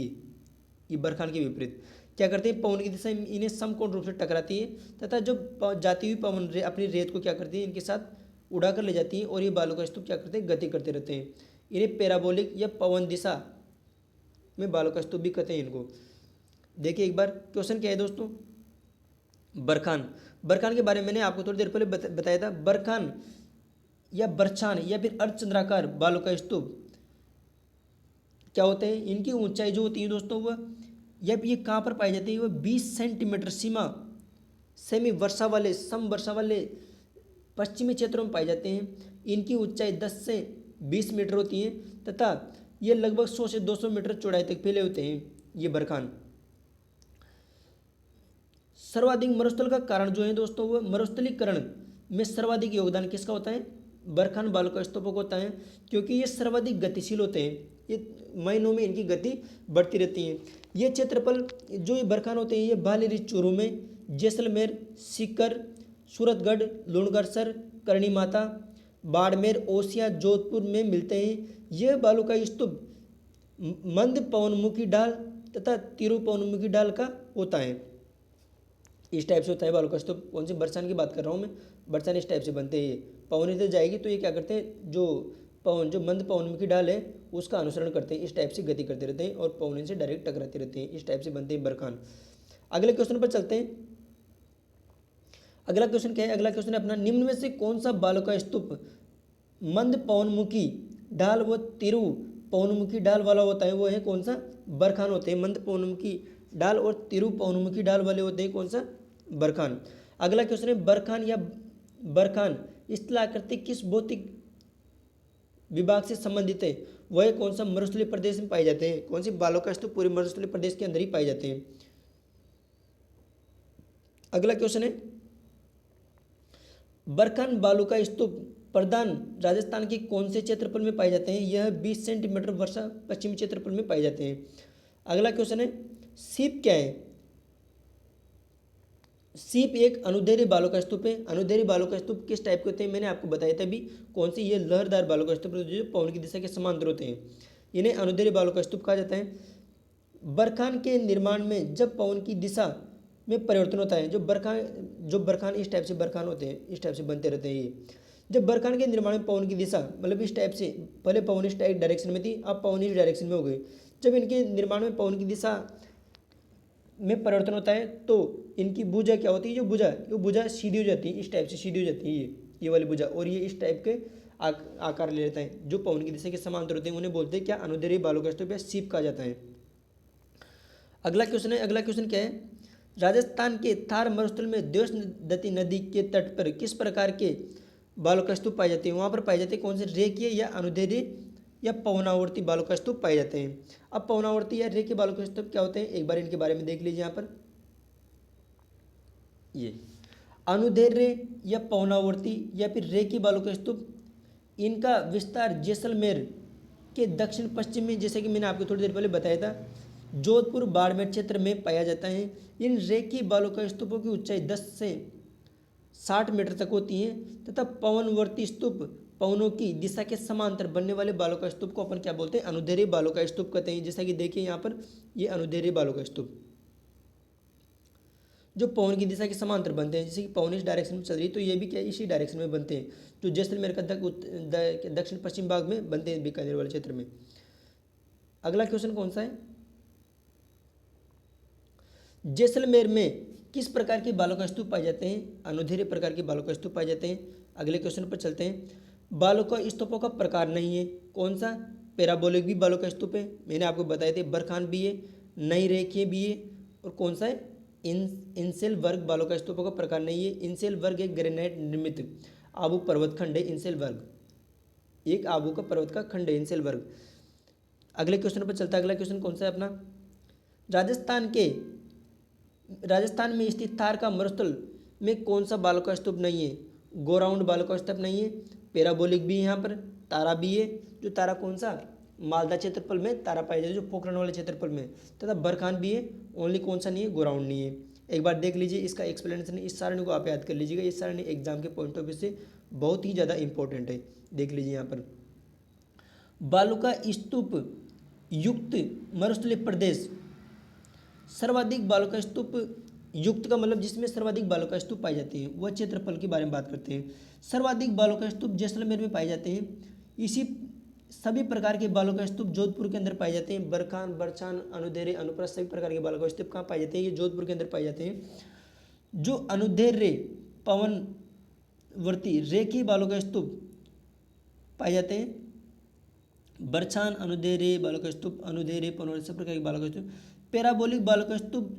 ये बरखान के विपरीत क्या करते हैं, पवन की दिशा इन्हें समकोण रूप से टकराती है, तथा जो जाती हुई पवन अपनी रेत को क्या करती है, इनके साथ उड़ा कर ले जाती है, और ये बालू का स्तूप क्या करते हैं, गति करते रहते हैं। इन्हें पैराबोलिक या पवन दिशा में बालू का स्तूप भी कहते हैं इनको। देखिए एक बार क्वेश्चन क्या है दोस्तों, बरखान के बारे में मैंने आपको थोड़ी देर पहले बताया था। बरखान या बरछान या फिर अर्धचंद्राकार बालू का स्तूप क्या होते हैं, इनकी ऊंचाई जो होती है दोस्तों, वह या ये कहाँ पर पाई जाती है, वह 20 सेंटीमीटर सीमा सेमी वर्षा वाले सम वर्षा वाले पश्चिमी क्षेत्रों में पाए जाते हैं। इनकी ऊंचाई 10 से 20 मीटर होती है, तथा ये लगभग 100 से 200 मीटर चौड़ाई तक फैले होते हैं ये बरखान। सर्वाधिक मरुस्थल का कारण जो है दोस्तों, वह मरुस्थलीकरण में सर्वाधिक योगदान किसका होता है, बरखान बालू का स्तूपों को होता है, क्योंकि ये सर्वाधिक गतिशील होते हैं। ये महीनों में इनकी गति बढ़ती रहती है। ये क्षेत्रफल जो ये बरखान होते हैं, ये बालेरी चूरू में, जैसलमेर, सीकर, सूरतगढ़, लूणगरसर, करणी माता, बाड़मेर, ओसिया, जोधपुर में मिलते हैं। यह बालू का स्तूप मंद पवनमुखी ढाल तथा तिरुपवनमुखी ढाल का होता है। इस टाइप से होता है बालू का स्तूप। कौन सी बरसाने की बात कर रहा हूँ मैं, बरसाने इस टाइप से बनते हैं। ये पवनी से जाएगी तो ये क्या करते हैं, जो मंद पवनमुखी ढाल है उसका अनुसरण करते हैं, इस टाइप से गति करते रहते हैं और पवनी से डायरेक्ट टकराते रहते हैं। इस टाइप से बनते हैं बरखान। अगले क्वेश्चन पर चलते हैं। अगला क्वेश्चन क्या है, अगला क्वेश्चन है अपना, निम्न में से कौन सा बालू का स्तूप मंद पवनमुखी ढाल व तिरु पवनमुखी ढाल वाला होता है। वो है कौन सा, बरखान होते हैं। मंद पवनमुखी ढाल और तिरु पवनमुखी ढाल वाले होते हैं कौन सा, बरखान। अगला क्वेश्चन है, बरखान या बरखान स्थलाकृति किस भौतिक विभाग से संबंधित है। वह कौन सा, मरुस्थलीय प्रदेश में पाए जाते हैं। कौन सी, बालू का स्तूप पूरे मरुस्थलीय प्रदेश के अंदर ही पाए जाते हैं। अगला क्वेश्चन है, बरखान बालू का स्तूप प्रधान राजस्थान के कौन से क्षेत्रफल में पाए जाते हैं। यह 20 सेंटीमीटर वर्षा पश्चिमी क्षेत्रफल में पाए जाते हैं। अगला क्वेश्चन है, सीप क्या है। सीप एक अनुदैर्घ्य बालू का स्तूप है। अनुदैर्घ्य बालू का स्तूप किस टाइप के होते हैं, मैंने आपको बताया था अभी। कौन सी, ये लहरदार बालू का स्तूप जो पवन की दिशा के समांतर होते हैं, इन्हें अनुदैर्घ्य बालू का स्तूप कहा जाता है। बरखान के निर्माण में जब पवन की दिशा में परिवर्तन होता है, जो बरखान इस टाइप से बरखान होते हैं, इस टाइप से बनते रहते हैं ये। जब बरखान के निर्माण में पवन की दिशा मतलब इस टाइप से, पहले पवन इस टाइप डायरेक्शन में थी, अब पवन इस डायरेक्शन में हो गई। जब इनके निर्माण में पवन की दिशा में परिवर्तन होता है तो इनकी भुजा क्या होती है, जो भुजा सीधी हो जाती है, इस टाइप से सीधी हो जाती है ये वाली भुजा, और ये इस टाइप के आकार ले लेता है। जो पवन की दिशा के समांतर होते हैं उन्हें बोलते हैं क्या, अनुदैर्घ्य बालू का स्तूप या सीप कहा जाता है। अगला क्वेश्चन है, अगला क्वेश्चन क्या है, राजस्थान के थार मरुस्थल में द्योतनदी नदी के तट पर किस प्रकार के बालू का स्तूप पाए जाते हैं। वहाँ पर पाए जाते हैं कौन से, रेखीय या अनुदैर्घ्य या पवनावर्ती बालू का स्तूप पाए जाते हैं। अब पवनावर्ती या रेखीय बालू का स्तूप क्या होते हैं, एक बार इनके बारे में देख लीजिए। यहाँ पर ये अनुदैर्घ्य या पवनावर्ती या फिर रेखीय बालू का स्तूप, इनका विस्तार जैसलमेर के दक्षिण पश्चिम में, जैसे कि मैंने आपको थोड़ी देर पहले बताया था, जोधपुर बाड़मेर क्षेत्र में पाया जाता है। इन रेखीय बालू का स्तूपों की ऊंचाई 10 से 60 मीटर तक होती है तथा पवनवर्ती स्तूप, पवनों की दिशा के समांतर बनने वाले बालू का स्तूप को अपन क्या बोलते हैं, अनुदैर्घ्य बालू का स्तूप कहते हैं। जैसा कि देखिए यहाँ पर ये अनुदैर्घ्य बालू का स्तूप जो पवन की दिशा के समांतर बनते हैं, जैसे कि पवन इस डायरेक्शन में चल रही है तो ये भी क्या इसी डायरेक्शन में बनते हैं, जो जैसलमेर का दक्षिण पश्चिम भाग में बनते हैं, बीकानेर वाले क्षेत्र में। अगला क्वेश्चन कौन सा है, जैसलमेर में किस प्रकार के बालू का स्तूप पाए जाते हैं, अनुदैर्घ्य प्रकार के बालू का स्तूप पाए जाते हैं। अगले क्वेश्चन पर चलते हैं, बालू का स्तूपों का प्रकार नहीं है, कौन सा, पैराबोलिक भी बालू का स्तूप है, मैंने आपको बताए थे, बरखान भी है, नई रेखीय भी है, और कौन सा है, इंसेल वर्ग बालू का स्तूपों का प्रकार नहीं है। इंसेल वर्ग एक ग्रेनाइट निर्मित आबू पर्वत खंड है। इंसेल वर्ग एक आबू का पर्वत का खंड है, इंसेल वर्ग। अगले क्वेश्चन पर चलता है, अगला क्वेश्चन कौन सा है अपना, राजस्थान में स्थित थार का मरुस्थल में कौन सा बालू का स्तूप नहीं है, गोराउंड बालू का स्तूप नहीं है, पैराबोलिक भी है, यहाँ पर तारा भी है, जो तारा कौन सा, मालदा क्षेत्रफल में तारा पाई जाती है, जो पोखरण वाले क्षेत्रफल में, तथा बरखान भी है, ओनली कौन सा नहीं है, गोराउंड नहीं है। एक बार देख लीजिए इसका एक्सप्लेनेशन, इस सारणी को आप याद कर लीजिएगा, इस सारणी एग्जाम के पॉइंट ऑफ व्यू से बहुत ही ज़्यादा इंपॉर्टेंट है। देख लीजिए यहाँ पर, बालू का स्तूप युक्त मरुस्थलीय प्रदेश, सर्वाधिक बालू का स्तूप युक्त का मतलब जिसमें सर्वाधिक बालू का स्तूप पाए जाते हैं, वह क्षेत्रफल के बारे में बात करते हैं। सर्वाधिक बालू का स्तूप जैसलमेर में पाए जाते हैं। इसी सभी प्रकार के बालू का स्तूप जोधपुर के अंदर पाए जाते हैं। बरखान, बरछान, अनुदैर्घ्य, अनुप्रस्थ सभी प्रकार के बालू का स्तूप कहाँ पाए जाते हैं, ये जोधपुर के अंदर पाए जाते हैं। जो अनुदैर्घ्य पवनवर्ती रेखीय बालू का स्तूप पाए जाते हैं, बरछान, अनुदैर्घ्य बालू का स्तूप, अनुदैर्घ्य पवनवर्ती सब प्रकार के बालू का स्तूप, पैराबोलिक बालू का स्तूप,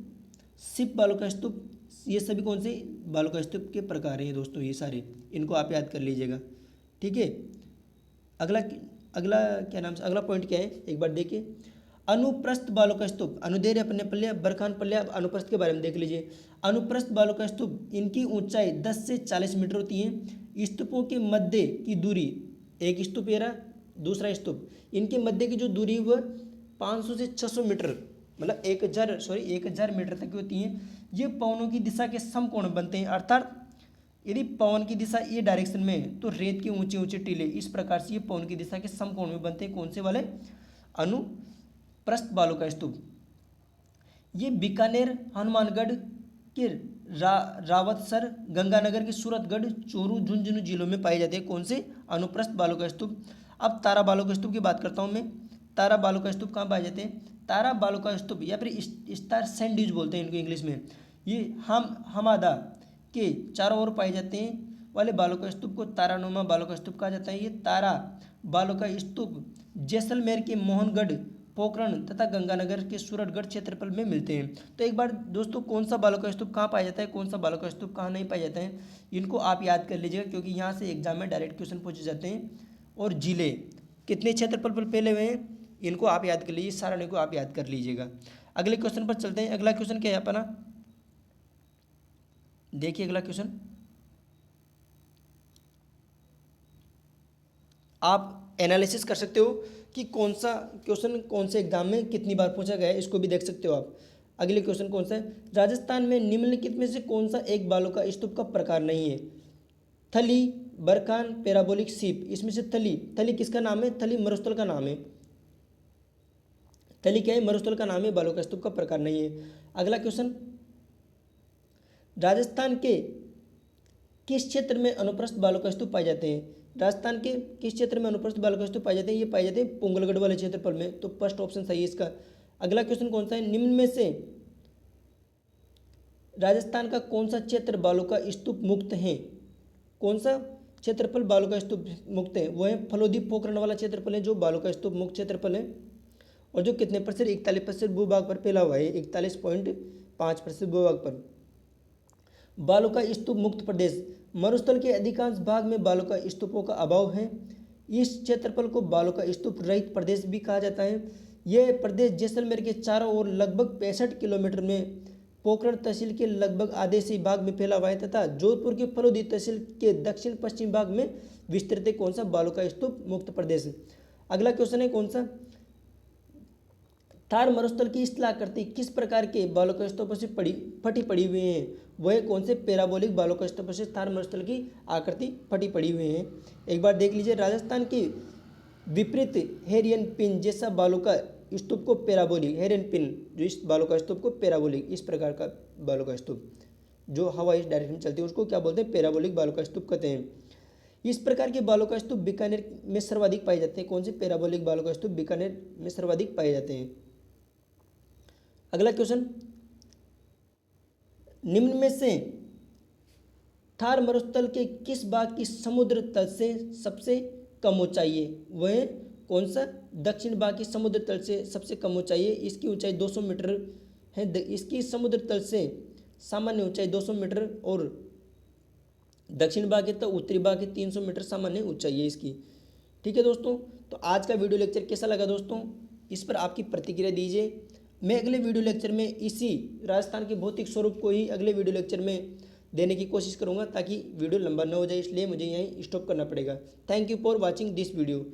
सिप बालू का स्तूप, ये सभी कौन से बालू का स्तूप के प्रकार हैं दोस्तों, ये सारे इनको आप याद कर लीजिएगा, ठीक है। अगला क्या नाम से, अगला पॉइंट क्या है एक बार देखिए, अनुप्रस्थ बालू का स्तूप, अनुदैर्घ्य अपने पल्ले, बरखान पल्ले। अब अनुप्रस्थ के बारे में देख लीजिए। अनुप्रस्थ बालू का स्तूप, इनकी ऊंचाई 10 से 40 मीटर होती है। स्तूपों के मध्य की दूरी, एक स्तूप ये रहा, दूसरा स्तूप, इनके मध्य की जो दूरी वह 500 से 600 मीटर मतलब 1000 मीटर तक की होती हैं। ये पवनों की दिशा के समकोण बनते हैं, अर्थात यदि पवन की दिशा ये डायरेक्शन में है तो रेत के ऊंचे ऊंचे टीले इस प्रकार से ये पवन की दिशा के समकोण में बनते हैं। कौन से वाले? अनुप्रस्थ बालू का स्तूप। ये बीकानेर, हनुमानगढ़ के रावतसर, गंगानगर के सूरतगढ़, चोरू, झुंझुनू जिलों में पाए जाते हैं। कौन से? अनुप्रस्थ बालू का स्तूप। अब तारा बालू का स्तूप की बात करता हूँ मैं। तारा बालू का स्तूप कहाँ पाए जाते हैं? तारा बालू का स्तूप या फिर स्टार सैंडविच बोलते हैं इनको इंग्लिश में। ये हमादा के चारों ओर पाए जाते हैं वाले बालू का स्तूप को तारानुमा बालू का स्तूप कहा जाता है। ये तारा बालू का स्तूप जैसलमेर के मोहनगढ़, पोखरण तथा गंगानगर के सूरतगढ़ क्षेत्रफल में मिलते हैं। तो एक बार दोस्तों, कौन सा बालू का स्तूप कहाँ पाया जाता है, कौन सा बालू का स्तूप कहाँ नहीं पाया जाता है, इनको आप याद कर लीजिएगा क्योंकि यहाँ से एग्जाम में डायरेक्ट क्वेश्चन पूछे जाते हैं। और जिले कितने क्षेत्रफल पर फैले हुए हैं इनको आप याद कर लीजिए, सारणी को आप याद कर लीजिएगा। अगले क्वेश्चन पर चलते हैं। अगला क्वेश्चन क्या है अपना, देखिए अगला क्वेश्चन। आप एनालिसिस कर सकते हो कि कौन सा क्वेश्चन कौन से एग्जाम में कितनी बार पूछा गया है, इसको भी देख सकते हो आप। अगले क्वेश्चन कौन सा है? राजस्थान में निम्नलिखित में से कौन सा एक बालू का स्तूप का प्रकार नहीं है? थली, बरखान, पैराबोलिक, सीप। इसमें से थली किसका नाम है? थली मरुस्थल का नाम है। थली क्या है? मरुस्थल का नाम है, बालू का स्तूप का प्रकार नहीं है। अगला क्वेश्चन, राजस्थान के किस क्षेत्र में अनुप्रस्थ बालू का स्तूप पाए जाते हैं? राजस्थान के किस क्षेत्र में अनुप्रस्थ बालू का स्तूप पाए जाते हैं? ये पाए जाते हैं पुंगलगढ़ वाले क्षेत्रफल में। तो फर्स्ट ऑप्शन सही है इसका। अगला क्वेश्चन कौन सा है? निम्न में से राजस्थान का कौन सा क्षेत्र बालू का स्तूप मुक्त है? कौन सा क्षेत्रफल बालू का स्तूप मुक्त है? वो है फलोदी, पोखरण वाला क्षेत्रफल है जो बालू का स्तूप मुक्त क्षेत्रफल है। और जो कितने परसेंट? 41% भूभाग पर फैला हुआ है, 41.5% भूभाग पर। बालू का स्तूप मुक्त प्रदेश, मरुस्थल के अधिकांश भाग में बालू का स्तूपों का अभाव है। इस क्षेत्रफल को बालू का स्तूप रहित प्रदेश भी कहा जाता है। यह प्रदेश जैसलमेर के चारों ओर लगभग 65 किलोमीटर में पोखरण तहसील के लगभग आधे से भाग में फैला हुआ है तथा जोधपुर के फलोदी तहसील के दक्षिण पश्चिम भाग में विस्तृत है। कौन सा? बालू का स्तूप मुक्त प्रदेश। अगला क्वेश्चन है कौन सा? थार मरुस्थल की स्थलाकृति किस प्रकार के बालू का स्तूपों से फटी पड़ी हुई है? वह कौन से? पैराबोलिक बालू का स्तूपों से थार मरुस्थल की आकृति फटी पड़ी हुई है। एक बार देख लीजिए, राजस्थान की विपरीत हेरियन पिन जैसा बालू का स्तूप को पैराबोलिक, हेरियन पिन जो इस बालू का स्तूप को पैराबोलिक, इस प्रकार का बालू का स्तूप जो हवा इस डायरेक्शन में चलती है उसको क्या बोलते हैं? पैराबोलिक बालू का स्तूप कहते हैं। इस प्रकार के बालू का स्तूप बीकानेर में सर्वाधिक पाए जाते हैं। कौन से? पैराबोलिक बालू का स्तूप बीकानेर में सर्वाधिक पाए जाते हैं। अगला क्वेश्चन, निम्न में से थार मरुस्थल के किस भाग की समुद्र तल से सबसे कम ऊंचाई है? वह कौन सा? दक्षिण भाग की समुद्र तल से सबसे कम ऊंचाई है। इसकी ऊंचाई 200 मीटर है। इसकी समुद्र तल से सामान्य ऊंचाई 200 मीटर और दक्षिण भाग की तो उत्तरी भाग की 300 मीटर सामान्य ऊंचाई है इसकी। ठीक है दोस्तों, तो आज का वीडियो लेक्चर कैसा लगा दोस्तों, इस पर आपकी प्रतिक्रिया दीजिए। मैं अगले वीडियो लेक्चर में इसी राजस्थान के भौतिक स्वरूप को ही अगले वीडियो लेक्चर में देने की कोशिश करूंगा ताकि वीडियो लंबा न हो जाए, इसलिए मुझे यहीं स्टॉप करना पड़ेगा। Thank you for watching this video.